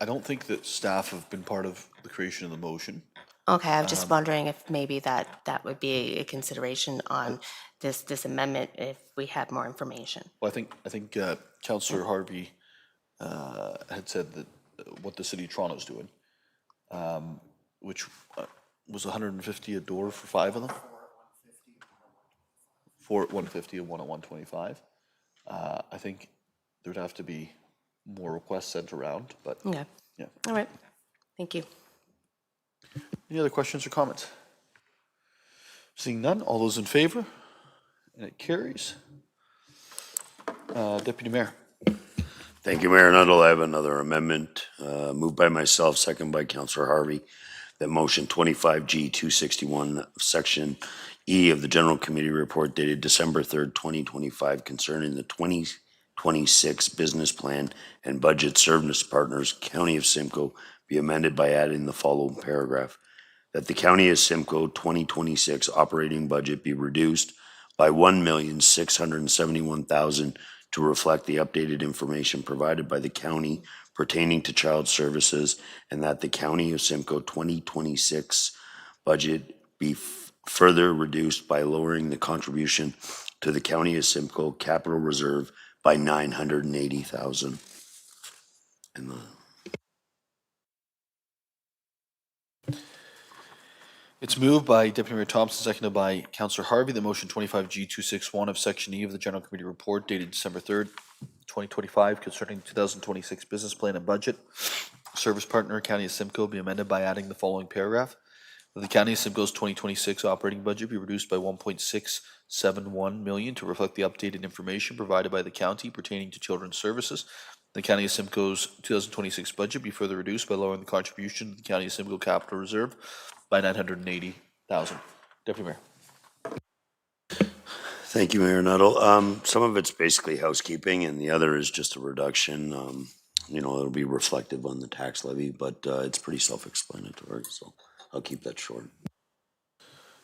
I don't think that staff have been part of the creation of the motion. Okay, I'm just wondering if maybe that would be a consideration on this amendment if we had more information. Well, I think Councillor Harvey had said that what the City of Toronto is doing, which was 150 a door for 5 of them. 4 at 150 and 1 at 125. I think there'd have to be more requests sent around, but Okay. yeah. All right. Thank you. Any other questions or comments? Seeing none, all those in favor? And it carries. Deputy Mayor. Thank you, Mayor Nuttall. I have another amendment, moved by myself, second by Councillor Harvey, that motion 25G 261, Section E of the General Committee Report dated December 3rd, 2025, concerning the 2026 Business Plan and Budget Service Partners, County of Simcoe, be amended by adding the following paragraph: that the County of Simcoe 2026 operating budget be reduced by $1,671,000 to reflect the updated information provided by the county pertaining to child services, and that the County of Simcoe 2026 budget be further reduced by lowering the contribution to the County of Simcoe Capital Reserve by $980,000. And It's moved by Deputy Mayor Thompson, seconded by Councillor Harvey, the motion 25G 261 of Section E of the General Committee Report dated December 3rd, 2025, concerning 2026 Business Plan and Budget Service Partner, County of Simcoe, be amended by adding the following paragraph: that the County of Simcoe's 2026 operating budget be reduced by $1.671 million to reflect the updated information provided by the county pertaining to children's services. The County of Simcoe's 2026 budget be further reduced by lowering the contribution to the County of Simcoe Capital Reserve by $980,000. Deputy Mayor. Thank you, Mayor Nuttall. Some of it's basically housekeeping and the other is just a reduction. It'll be reflective on the tax levy, but it's pretty self-explanatory, so I'll keep that short.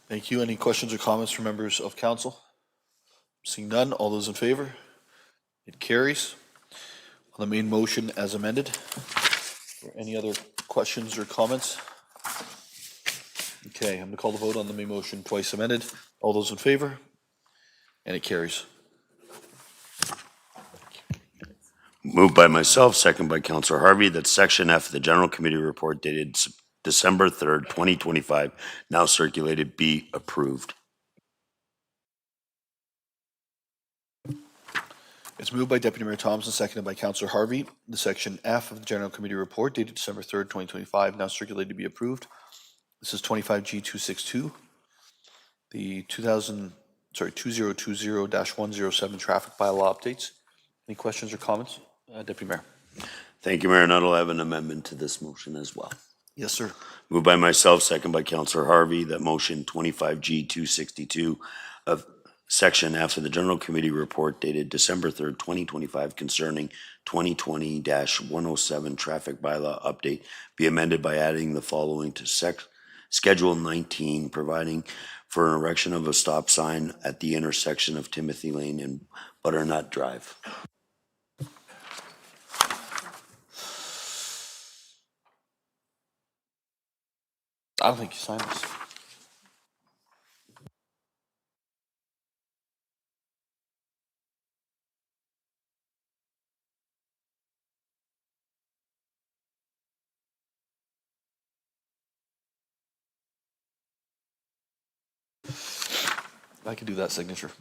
Thank you. Any questions or comments from members of council? Seeing none, all those in favor? It carries. On the main motion as amended, or any other questions or comments? Okay, I'm going to call the vote on the main motion twice amended. All those in favor? And it carries. Moved by myself, second by Councillor Harvey, that Section F of the General Committee Report dated December 3rd, 2025, now circulated, be approved. It's moved by Deputy Mayor Thompson, seconded by Councillor Harvey. The Section F of the General Committee Report dated December 3rd, 2025, now circulated to be approved. This is 25G262, the 2020-107 traffic bylaw updates. Any questions or comments? Deputy Mayor. Thank you, Mayor Nuttall. I have an amendment to this motion as well. Yes, sir. Moved by myself, second by Councillor Harvey, that motion 25G262 of Section F of the General Committee Report dated December 3rd, 2025 concerning 2020-107 traffic bylaw update be amended by adding the following to Schedule 19, providing for an erection of a stop sign at the intersection of Timothy Lane and Butternut Drive. I don't think you signed this. I can do that signature.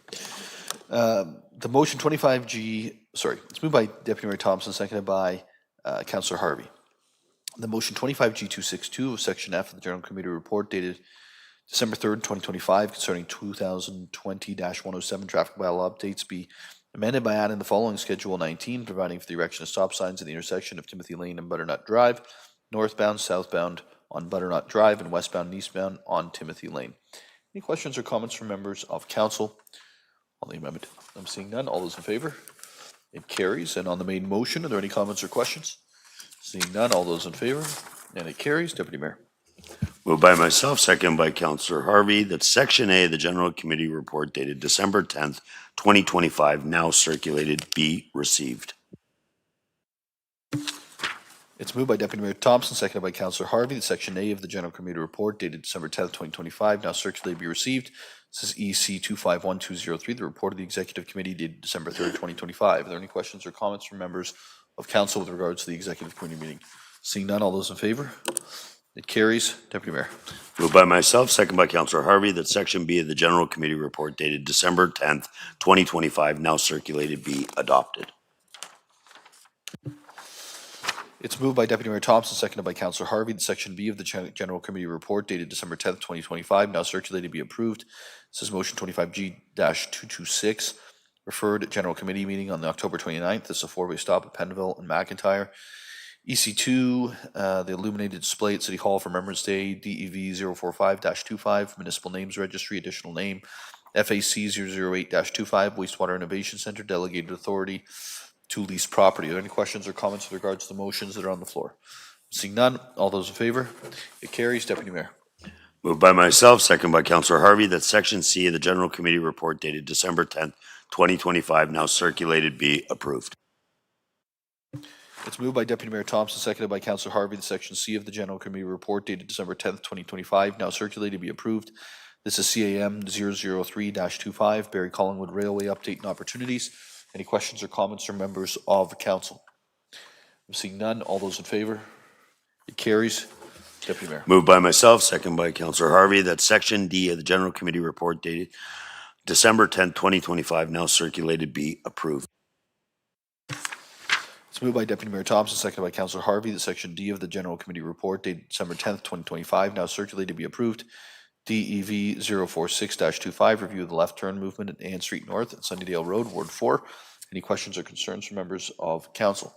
The motion 25G, sorry, it's moved by Deputy Mayor Thompson, seconded by Councillor Harvey. The motion 25G262 of Section F of the General Committee Report dated December 3rd, 2025 concerning 2020-107 traffic bylaw updates be amended by adding the following Schedule 19, providing for the erection of stop signs at the intersection of Timothy Lane and Butternut Drive, northbound, southbound on Butternut Drive, and westbound and eastbound on Timothy Lane. Any questions or comments from members of council on the amendment? I'm seeing none. All those in favor? It carries. And on the main motion, are there any comments or questions? Seeing none. All those in favor? And it carries. Deputy Mayor. Moved by myself, second by Councillor Harvey, that Section A of the General Committee Report dated December 10th, 2025, now circulated, be received. It's moved by Deputy Mayor Thompson, seconded by Councillor Harvey, that Section A of the General Committee Report dated December 10th, 2025, now circulated, be received. This is EC 251203, the report of the Executive Committee dated December 3rd, 2025. Are there any questions or comments from members of council with regards to the Executive Committee meeting? Seeing none, all those in favor? It carries. Deputy Mayor. Moved by myself, second by Councillor Harvey, that Section B of the General Committee Report dated December 10th, 2025, now circulated, be adopted. It's moved by Deputy Mayor Thompson, seconded by Councillor Harvey, that Section B of the General Committee Report dated December 10th, 2025, now circulated, be approved. This is motion 25G-226, referred General Committee meeting on the October 29th. This is a four-way stop at Pennville and McIntyre. EC2, the illuminated display at City Hall for Remembrance Day, DEV 045-25, Municipal Names Registry, additional name, FAC 008-25, Wastewater Innovation Center, delegated authority to lease property. Are there any questions or comments with regards to the motions that are on the floor? Seeing none, all those in favor? It carries. Deputy Mayor. Moved by myself, second by Councillor Harvey, that Section C of the General Committee Report dated December 10th, 2025, now circulated, be approved. It's moved by Deputy Mayor Thompson, seconded by Councillor Harvey, that Section C of the General Committee Report dated December 10th, 2025, now circulated, be approved. This is CAM 003-25, Barrie Collingwood Railway Update and Opportunities. Any questions or comments from members of council? I'm seeing none. All those in favor? It carries. Deputy Mayor. Moved by myself, second by Councillor Harvey, that Section D of the General Committee Report dated December 10th, 2025, now circulated, be approved. It's moved by Deputy Mayor Thompson, seconded by Councillor Harvey, that Section D of the General Committee Report dated December 10th, 2025, now circulated, be approved. DEV 046-25, review of the left turn movement at Ann Street North at Sunnydale Road, Ward 4. Any questions or concerns from members of council?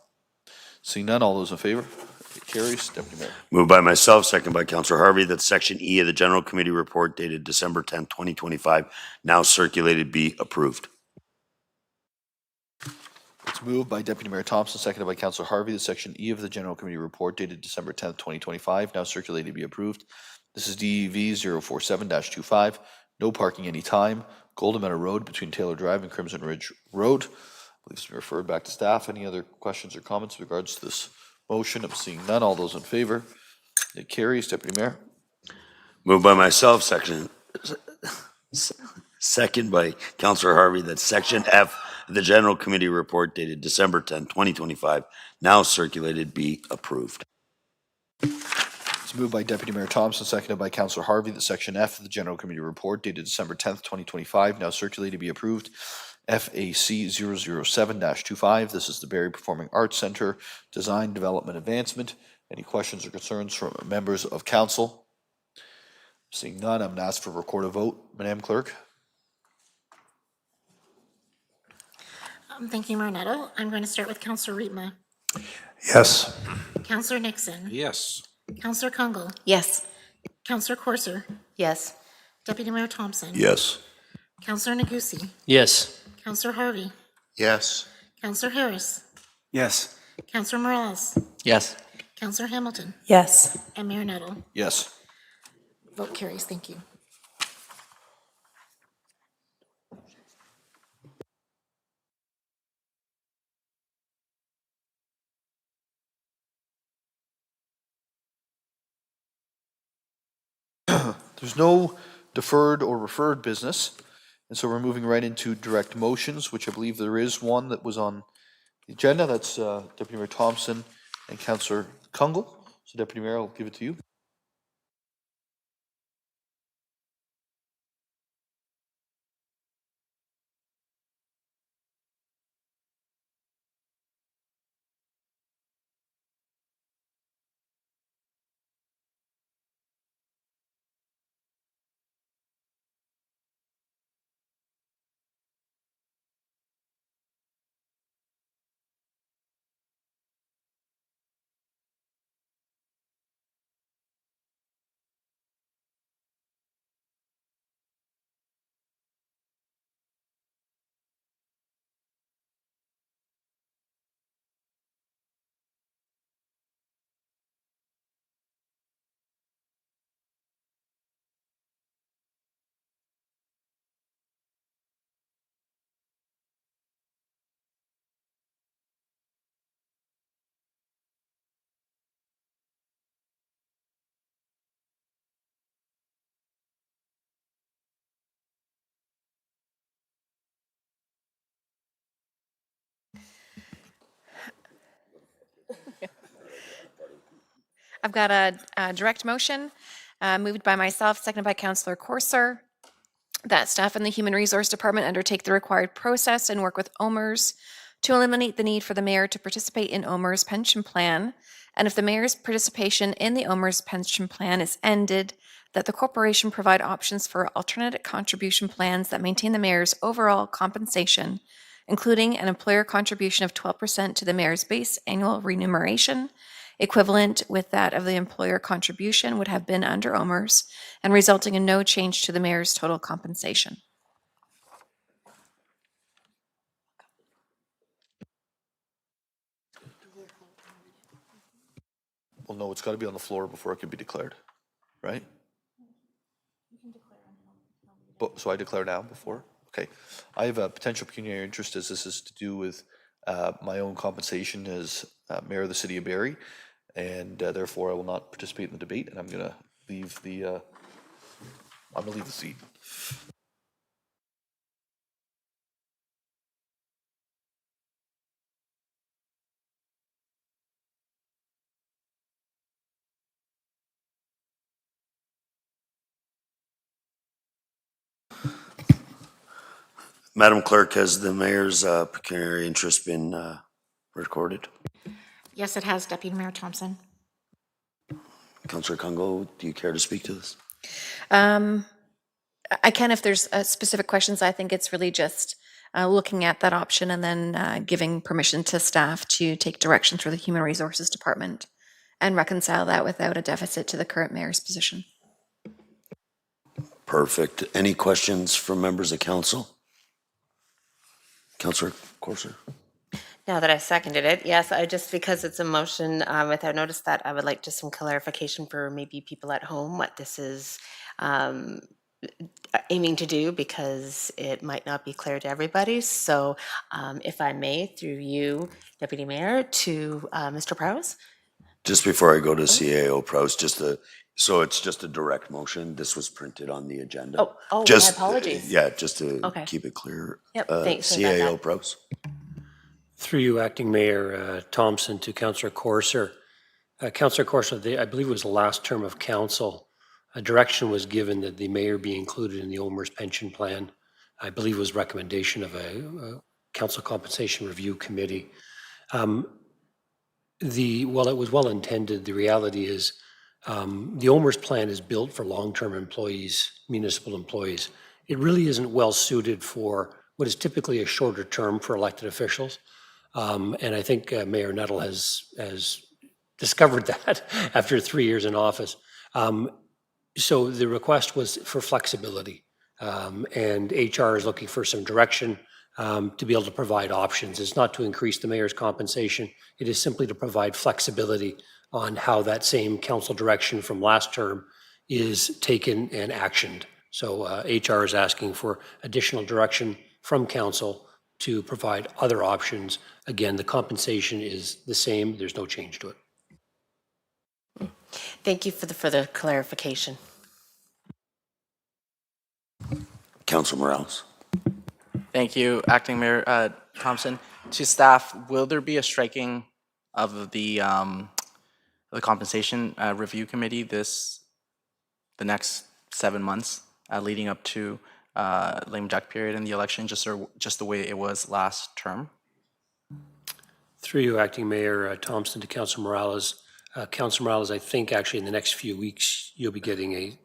Seeing none, all those in favor? It carries. Deputy Mayor. Moved by myself, second by Councillor Harvey, that Section E of the General Committee Report dated December 10th, 2025, now circulated, be approved. It's moved by Deputy Mayor Thompson, seconded by Councillor Harvey, that Section E of the General Committee Report dated December 10th, 2025, now circulated, be approved. This is DEV 047-25, no parking anytime, Golden Meadow Road between Taylor Drive and Crimson Ridge Road. I believe it's been referred back to staff. Any other questions or comments with regards to this motion? I'm seeing none. All those in favor? It carries. Deputy Mayor. Moved by myself, second by Councillor Harvey, that Section F of the General Committee Report dated December 10th, 2025, now circulated, be approved. It's moved by Deputy Mayor Thompson, seconded by Councillor Harvey, that Section F of the General Committee Report dated December 10th, 2025, now circulated, be approved. FAC 007-25, this is the Barrie Performing Arts Centre Design Development Advancement. Any questions or concerns from members of council? Seeing none, I'm going to ask for a recorded vote. Madam Clerk. Thank you, Mayor Nettle. I'm going to start with Councillor Riepma. Yes. Councillor Nixon. Yes. Councillor Kungle. Yes. Councillor Corser. Yes. Deputy Mayor Thompson. Yes. Councillor Nagusi. Yes. Councillor Harvey. Yes. Councillor Harris. Yes. Councillor Morales. Yes. Councillor Hamilton. Yes. And Mayor Nettle. Yes. Vote carries. Thank you. There's no deferred or referred business, and so we're moving right into direct motions, which I believe there is one that was on the agenda. That's Deputy Mayor Thompson and Councillor Kungle. So Deputy Mayor, I'll give it to you. I've got a direct motion moved by myself, seconded by Councillor Corser, that staff in the Human Resource Department undertake the required process and work with OMERS to eliminate the need for the mayor to participate in OMERS pension plan. And if the mayor's participation in the OMERS pension plan is ended, that the corporation provide options for alternate contribution plans that maintain the mayor's overall compensation, including an employer contribution of 12% to the mayor's base annual remuneration, equivalent with that of the employer contribution would have been under OMERS, and resulting in no change to the mayor's total compensation. Well, no, it's got to be on the floor before it can be declared, right? But, so I declare now before? Okay. I have a potential pecuniary interest as this is to do with my own compensation as mayor of the City of Barrie, and therefore I will not participate in the debate, and I'm going to leave the seat. Madam Clerk, has the mayor's pecuniary interest been recorded? Yes, it has, Deputy Mayor Thompson. Councillor Kungle, do you care to speak to this? I can if there's specific questions. I think it's really just looking at that option and then giving permission to staff to take direction through the Human Resources Department and reconcile that without a deficit to the current mayor's position. Perfect. Any questions from members of council? Councillor Corser? Now that I seconded it, yes, I just, because it's a motion without notice, that I would like just some clarification for maybe people at home, what this is aiming to do, because it might not be clear to everybody. So if I may, through you, Deputy Mayor, to Mr. Prowse. Just before I go to CAO Pros, so it's just a direct motion. This was printed on the agenda. Oh, my Just, apologies. Yeah, just to Okay. keep it clear. Yep, thanks about CAO that. Pros? Through you, Acting Mayor Thompson, to Councillor Corser. Councillor Corser, I believe it was the last term of council, a direction was given that the mayor be included in the OMERS pension plan. I believe it was recommendation of a council compensation review committee. While it was well intended, the reality is the OMERS plan is built for long-term employees, municipal employees. It really isn't well suited for what is typically a shorter term for elected officials. And I think Mayor Nuttall has discovered that after 3 years in office. So the request was for flexibility. And HR is looking for some direction to be able to provide options. It's not to increase the mayor's compensation. It is simply to provide flexibility on how that same council direction from last term is taken and actioned. So HR is asking for additional direction from council to provide other options. Again, the compensation is the same. There's no change to it. Thank you for the further clarification. Councillor Morales? Thank you, Acting Mayor Thompson. To staff, will there be a striking of the compensation review committee the next 7 months leading up to lame duck period in the election, just the way it was last term? Through you, Acting Mayor Thompson, to Councillor Morales. Councillor Morales, I think actually in the next few weeks, you'll be getting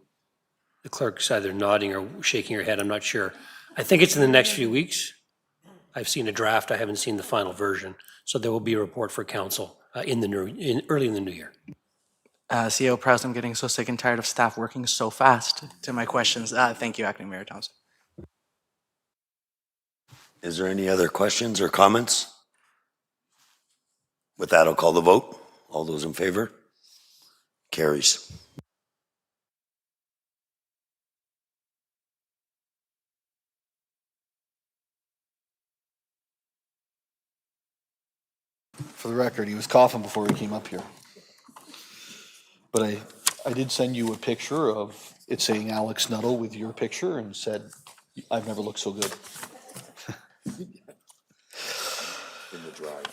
the clerk's either nodding or shaking her head, I'm not sure. I think it's in the next few weeks. I've seen a draft, I haven't seen the final version. So there will be a report for council early in the new year. CEO Prowse, I'm getting so sick and tired of staff working so fast to my questions. Thank you, Acting Mayor Thompson. Is there any other questions or comments? With that, I'll call the vote. All those in favor? Carries. For the record, he was coughing before he came up here. But I did send you a picture of it saying Alex Nuttall with your picture and said, I've never looked so good. In the drive.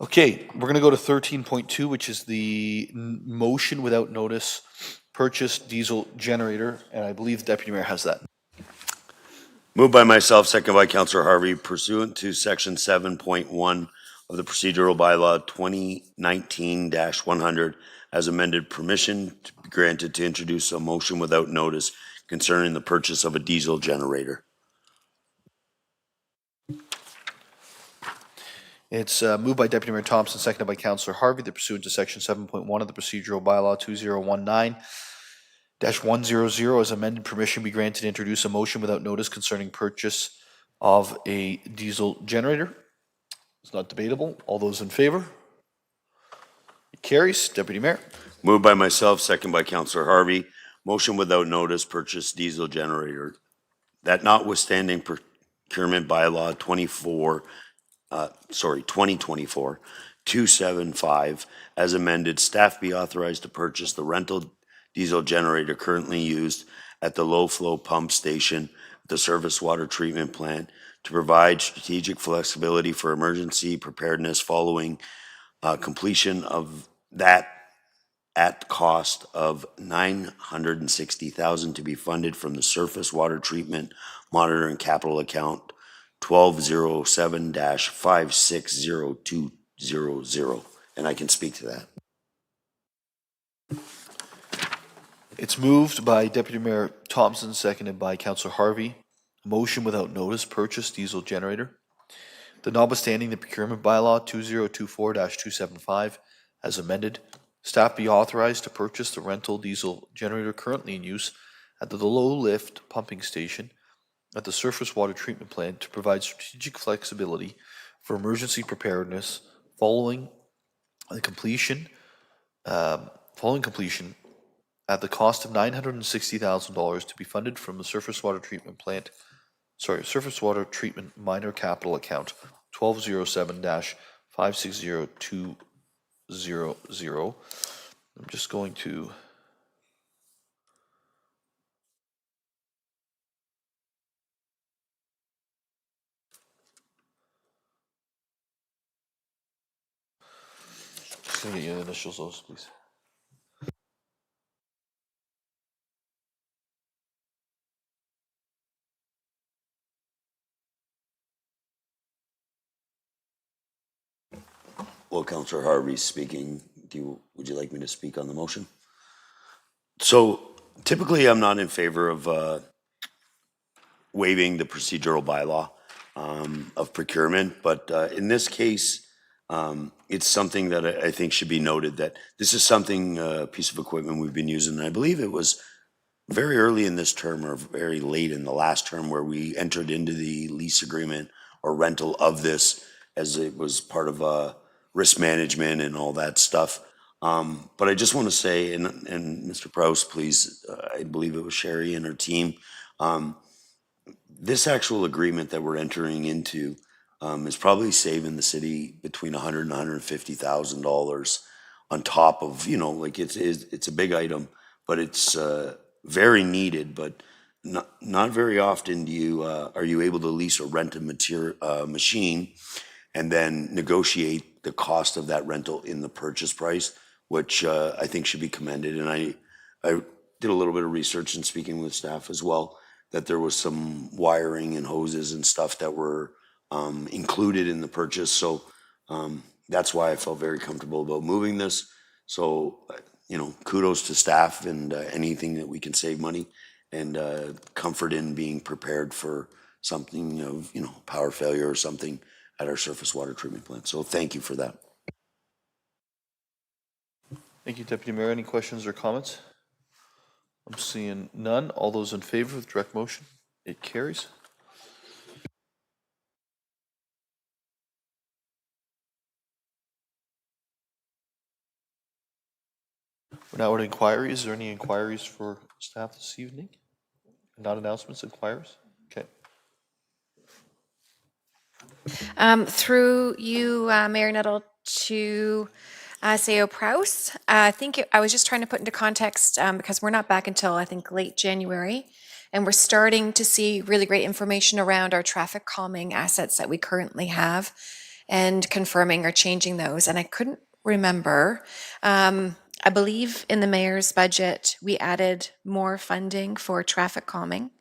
Okay, we're going to go to 13.2, which is the motion without notice purchase diesel generator, and I believe the Deputy Mayor has that. Moved by myself, second by Councillor Harvey, pursuant to Section 7.1 of the Procedural Bylaw 2019-100, as amended, permission to be granted to introduce a motion without notice concerning the purchase of a diesel generator. It's moved by Deputy Mayor Thompson, seconded by Councillor Harvey, that pursuant to Section 7.1 of the Procedural Bylaw 2019-100, as amended, permission be granted to introduce a motion without notice concerning purchase of a diesel generator. It's not debatable. All those in favor? It carries. Deputy Mayor. Moved by myself, second by Councillor Harvey, motion without notice purchase diesel generator. That notwithstanding procurement bylaw 2024-275, as amended, staff be authorized to purchase the rental diesel generator currently used at the low flow pump station, the surface water treatment plant, to provide strategic flexibility for emergency preparedness following completion of that at cost of $960,000 to be funded from the surface water treatment monitoring capital account 1207-560200. And I can speak to that. It's moved by Deputy Mayor Thompson, seconded by Councillor Harvey. Motion without notice, purchase diesel generator. that notwithstanding the procurement bylaw 2024-275 as amended, staff be authorized to purchase the rental diesel generator currently in use at the low lift pumping station at the surface water treatment plant to provide strategic flexibility for emergency preparedness following completion at the cost of $960,000 to be funded from the surface water treatment minor capital account 1207-560200. I'm just going to get you the initials, those, please. Well, Councillor Harvey speaking. Would you like me to speak on the motion? So typically, I'm not in favor of waiving the procedural bylaw of procurement, but in this case, it's something that I think should be noted that this is something, a piece of equipment we've been using, and I believe it was very early in this term or very late in the last term where we entered into the lease agreement or rental of this as it was part of risk management and all that stuff. But I just want to say, and Mr. Prowse, please, I believe it was Sherry and her team, this actual agreement that we're entering into is probably saving the city between $100,000 and $150,000 on top of, like it's a big item, but it's very needed, but not very often are you able to lease or rent a machine and then negotiate the cost of that rental in the purchase price, which I think should be commended. And I did a little bit of research and speaking with staff as well, that there was some wiring and hoses and stuff that were included in the purchase. So that's why I felt very comfortable about moving this. So, kudos to staff and anything that we can save money and comfort in being prepared for something of, power failure or something at our surface water treatment plant. So thank you for that. Thank you, Deputy Mayor. Any questions or comments? I'm seeing none. All those in favor of the direct motion? It carries. We're now at inquiries. Is there any inquiries for staff this evening? Not announcements, inquiries? Okay. Through you, Mayor Nuttall, to SAO Prowse. I was just trying to put into context because we're not back until I think late January, and we're starting to see really great information around our traffic calming assets that we currently have and confirming or changing those. And I couldn't remember. I believe in the mayor's budget, we added more funding for traffic calming.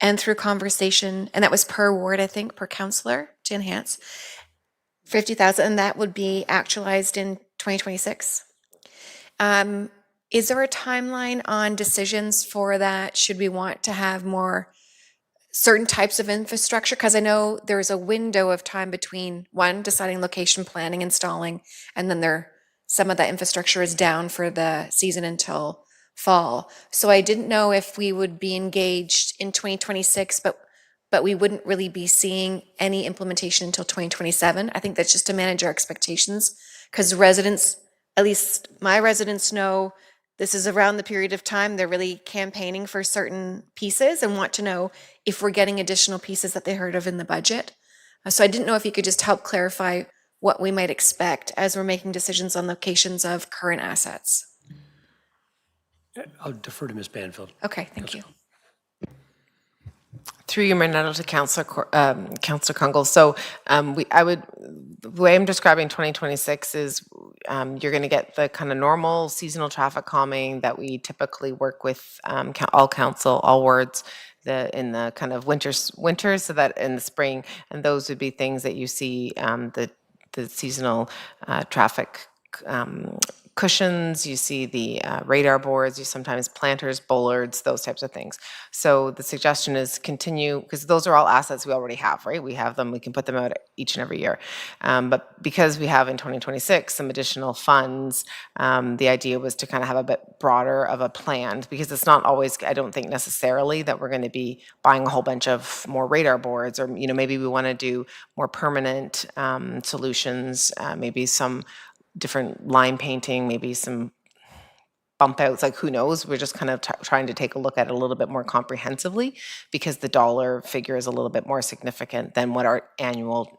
And through conversation, and that was per ward, I think, per councillor to enhance, 50,000, and that would be actualized in 2026. Is there a timeline on decisions for that? Should we want to have more certain types of infrastructure? Because I know there's a window of time between one, deciding location planning, installing, and then some of that infrastructure is down for the season until fall. So I didn't know if we would be engaged in 2026, but we wouldn't really be seeing any implementation until 2027. I think that's just to manage our expectations, because residents, at least my residents, know this is around the period of time they're really campaigning for certain pieces and want to know if we're getting additional pieces that they heard of in the budget. So I didn't know if you could just help clarify what we might expect as we're making decisions on locations of current assets. I'll defer to Ms. Banfield. Okay, thank you. Through you, Mayor Nuttall, to Councillor Kungl. So the way I'm describing 2026 is you're going to get the kind of normal seasonal traffic calming that we typically work with all council, all wards, in the kind of winter, so that in the spring, and those would be things that you see the seasonal traffic cushions, you see the radar boards, you sometimes planters, bollards, those types of things. So the suggestion is continue, because those are all assets we already have, right? We have them, we can put them out each and every year. But because we have in 2026 some additional funds, the idea was to kind of have a bit broader of a plan, because it's not always, I don't think necessarily that we're going to be buying a whole bunch of more radar boards, or maybe we want to do more permanent solutions, maybe some different line painting, maybe some bump outs, like who knows? We're just kind of trying to take a look at it a little bit more comprehensively, because the dollar figure is a little bit more significant than what our annual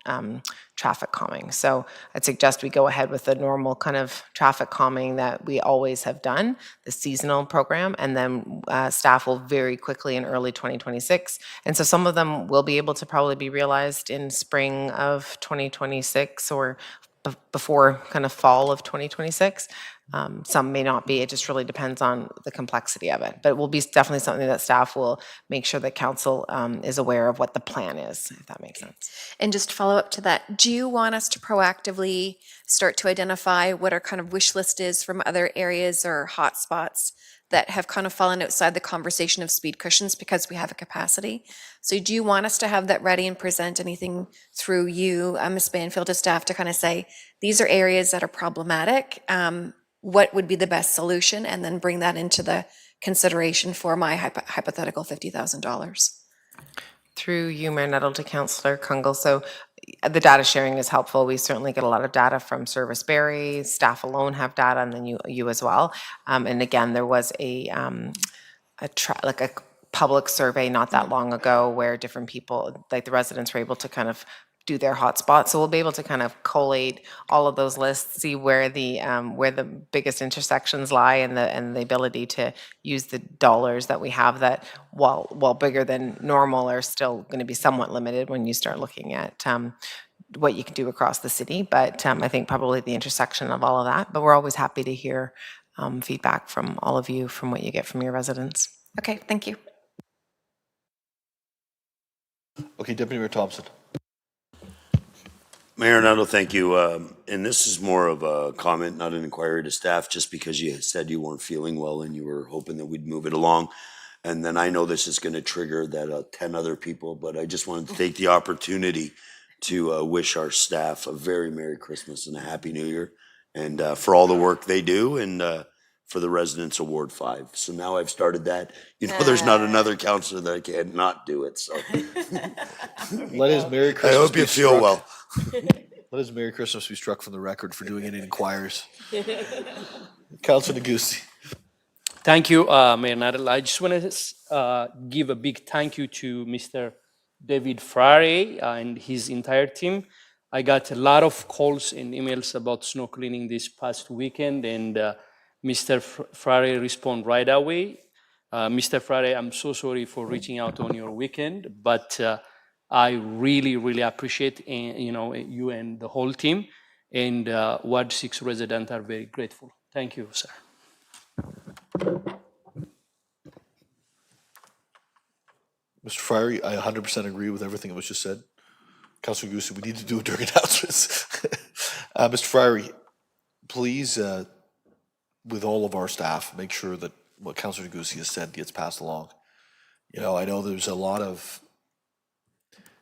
traffic calming. So I'd suggest we go ahead with the normal kind of traffic calming that we always have done, the seasonal program, and then staff will very quickly in early 2026. And so some of them will be able to probably be realized in spring of 2026 or before kind of fall of 2026. Some may not be. It just really depends on the complexity of it. But it will be definitely something that staff will make sure that council is aware of what the plan is, if that makes sense. And just to follow up to that, do you want us to proactively start to identify what our kind of wish list is from other areas or hot spots that have kind of fallen outside the conversation of speed cushions because we have a capacity? So do you want us to have that ready and present anything through you, Ms. Banfield, to staff to kind of say, these are areas that are problematic, what would be the best solution, and then bring that into the consideration for my hypothetical $50,000? Through you, Mayor Nettle, to Councillor Kungle. So the data sharing is helpful. We certainly get a lot of data from Service Barrie. Staff alone have data, and then you as well. And again, there was a public survey not that long ago where different people, like the residents, were able to kind of do their hotspots. So we'll be able to kind of collate all of those lists, see where the biggest intersections lie, and the ability to use the dollars that we have that, while bigger than normal, are still going to be somewhat limited when you start looking at what you can do across the city. But I think probably the intersection of all of that. But we're always happy to hear feedback from all of you from what you get from your residents. Okay, thank you. Okay, Deputy Mayor Thompson. Mayor Nuttall, thank you. And this is more of a comment, not an inquiry to staff, just because you said you weren't feeling well and you were hoping that we'd move it along. And then I know this is going to trigger that 10 other people, but I just wanted to take the opportunity to wish our staff a very Merry Christmas and a Happy New Year, and for all the work they do, and for the Residents Award 5. So now I've started that. There's not another counselor that can't not do it. So Let his Merry Christmas. I hope you feel well. Let his Merry Christmas be struck from the record for doing any inquiries. Councilor Negussi. Thank you, Mayor Nuttall. I just want to give a big thank you to Mr. David Frare and his entire team. I got a lot of calls and emails about snow cleaning this past weekend, and Mr. Frare responded right away. Mr. Frare, I'm so sorry for reaching out on your weekend, but I really, really appreciate you and the whole team, and Ward 6 residents are very grateful. Thank you, sir. Mr. Fryer, I 100% agree with everything that was just said. Councilor Negussi, we need to do it during announcements. Mr. Fryer, please, with all of our staff, make sure that what Councilor Negussi has said gets passed along. I know there's a lot of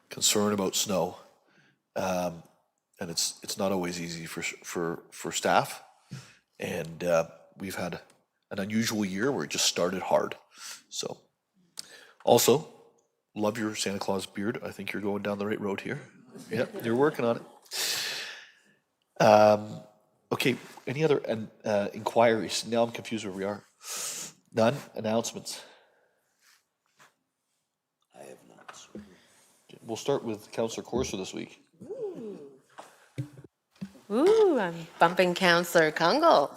concern about snow, and it's not always easy for staff. And we've had an unusual year where it just started hard. So, also, love your Santa Claus beard. I think you're going down the right road here. Yeah, you're working on it. Okay, any other inquiries? Now I'm confused where we are. None? Announcements? I have none. We'll start with Councillor Corser this week. Ooh, I'm bumping Councillor Kungle.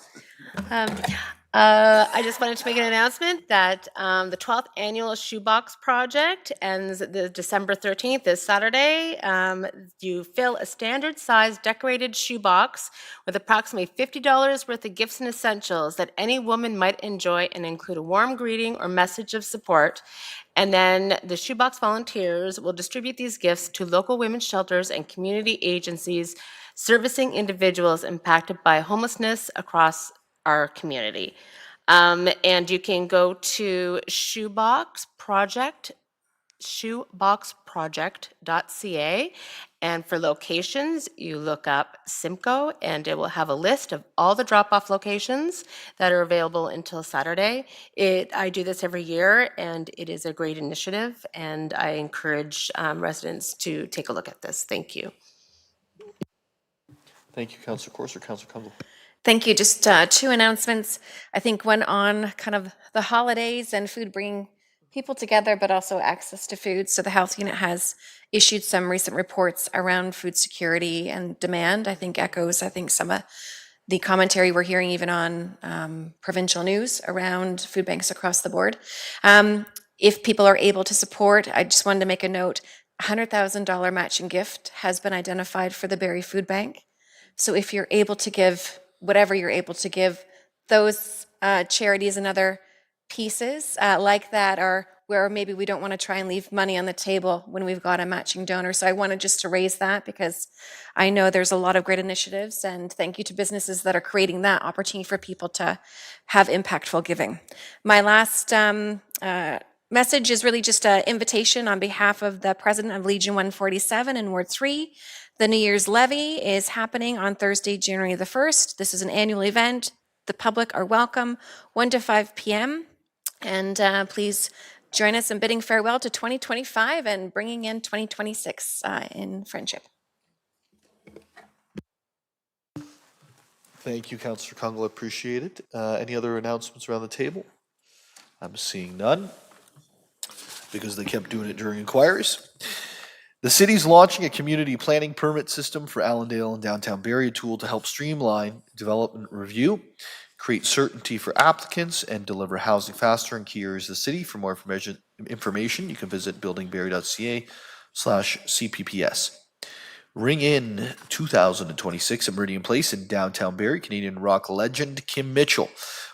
I just wanted to make an announcement that the 12th annual Shoebox Project ends the December 13th, this Saturday. You fill a standard-sized decorated shoebox with approximately $50 worth of gifts and essentials that any woman might enjoy, and include a warm greeting or message of support. And then the Shoebox volunteers will distribute these gifts to local women's shelters and community agencies servicing individuals impacted by homelessness across our community. And you can go to shoeboxproject.ca, and for locations, you look up Simcoe, and it will have a list of all the drop-off locations that are available until Saturday. I do this every year, and it is a great initiative, and I encourage residents to take a look at this. Thank you. Thank you, Councillor Courser. Councillor Kunkel. Thank you. Just two announcements. I think one on kind of the holidays and food bringing people together, but also access to food. So the health unit has issued some recent reports around food security and demand. I think echoes, some of the commentary we're hearing even on provincial news around food banks across the board. If people are able to support, I just wanted to make a note, $100,000 matching gift has been identified for the Barrie Food Bank. So if you're able to give whatever you're able to give, those charities and other pieces like that are where maybe we don't want to try and leave money on the table when we've got a matching donor. So I wanted just to raise that because I know there's a lot of great initiatives, and thank you to businesses that are creating that opportunity for people to have impactful giving. My last message is really just an invitation on behalf of the president of Legion 147 in Ward 3. The New Year's Levy is happening on Thursday, January the 1st. This is an annual event. The public are welcome, 1 to 5 p.m. And please join us in bidding farewell to 2025 and bringing in 2026 in friendship. Thank you, Councillor Kunkel. Appreciate it. Any other announcements around the table? I'm seeing none because they kept doing it during inquiries. The city's launching a community planning permit system for Allendale and downtown Barrie, a tool to help streamline development review, create certainty for applicants, and deliver housing faster in key areas of the city. For more information, you can visit buildingbarrie.ca/CPPS. Ring in 2026 at Meridian Place in downtown Barrie. Canadian rock legend Kim Mitchell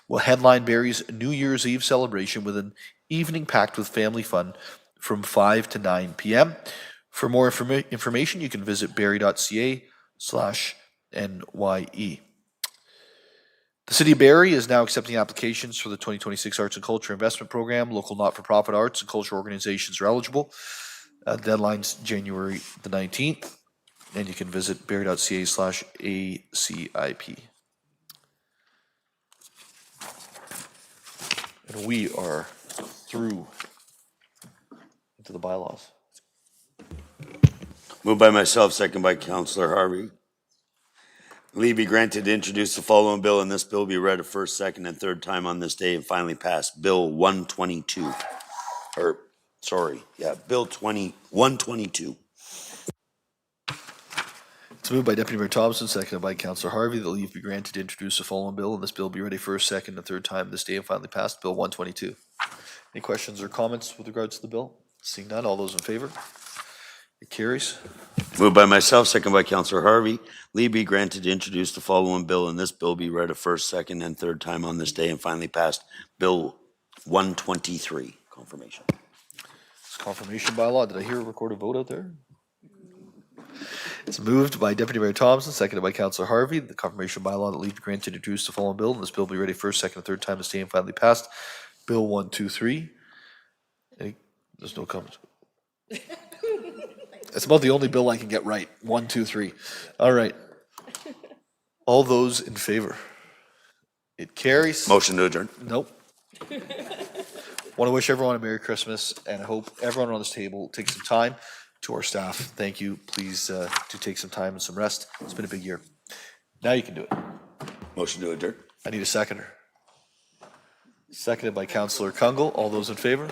will headline Barrie's New Year's Eve celebration with an evening packed with family fun from 5 to 9 p.m. For more information, you can visit barrie.ca/NYE. The City of Barrie is now accepting applications for the 2026 Arts and Culture Investment Program. Local not-for-profit arts and culture organizations are eligible. Deadline's January the 19th, and you can visit barrie.ca/ACIP. And we are through into the bylaws. Moved by myself, second by Councillor Harvey. Leave be granted to introduce the following bill, and this bill be read a first, second, and third time on this day and finally passed. Bill 122. Bill 122. It's moved by Deputy Mayor Thompson, seconded by Councillor Harvey, that leave be granted to introduce the following bill, and this bill be read a first, second, and third time this day and finally passed. Bill 122. Any questions or comments with regards to the bill? Seeing none, all those in favor? It carries. Moved by myself, second by Councillor Harvey. Leave be granted to introduce the following bill, and this bill be read a first, second, and third time on this day and finally passed. Bill 123. Confirmation. It's confirmation by law. Did I hear a recorded vote out there? It's moved by Deputy Mayor Thompson, seconded by Councillor Harvey. The confirmation by law that leave be granted to introduce the following bill, and this bill be read a first, second, and third time this day and finally passed. Bill 123. There's no comments. It's about the only bill I can get right. 1, 2, 3. All right. All those in favor? It carries. Motion to adjourn. Nope. Want to wish everyone a Merry Christmas, and I hope everyone on this table takes some time. To our staff, thank you. Please do take some time and some rest. It's been a big year. Now you can do it. Motion to adjourn. I need a seconder. Seconded by Councillor Kunkel. All those in favor?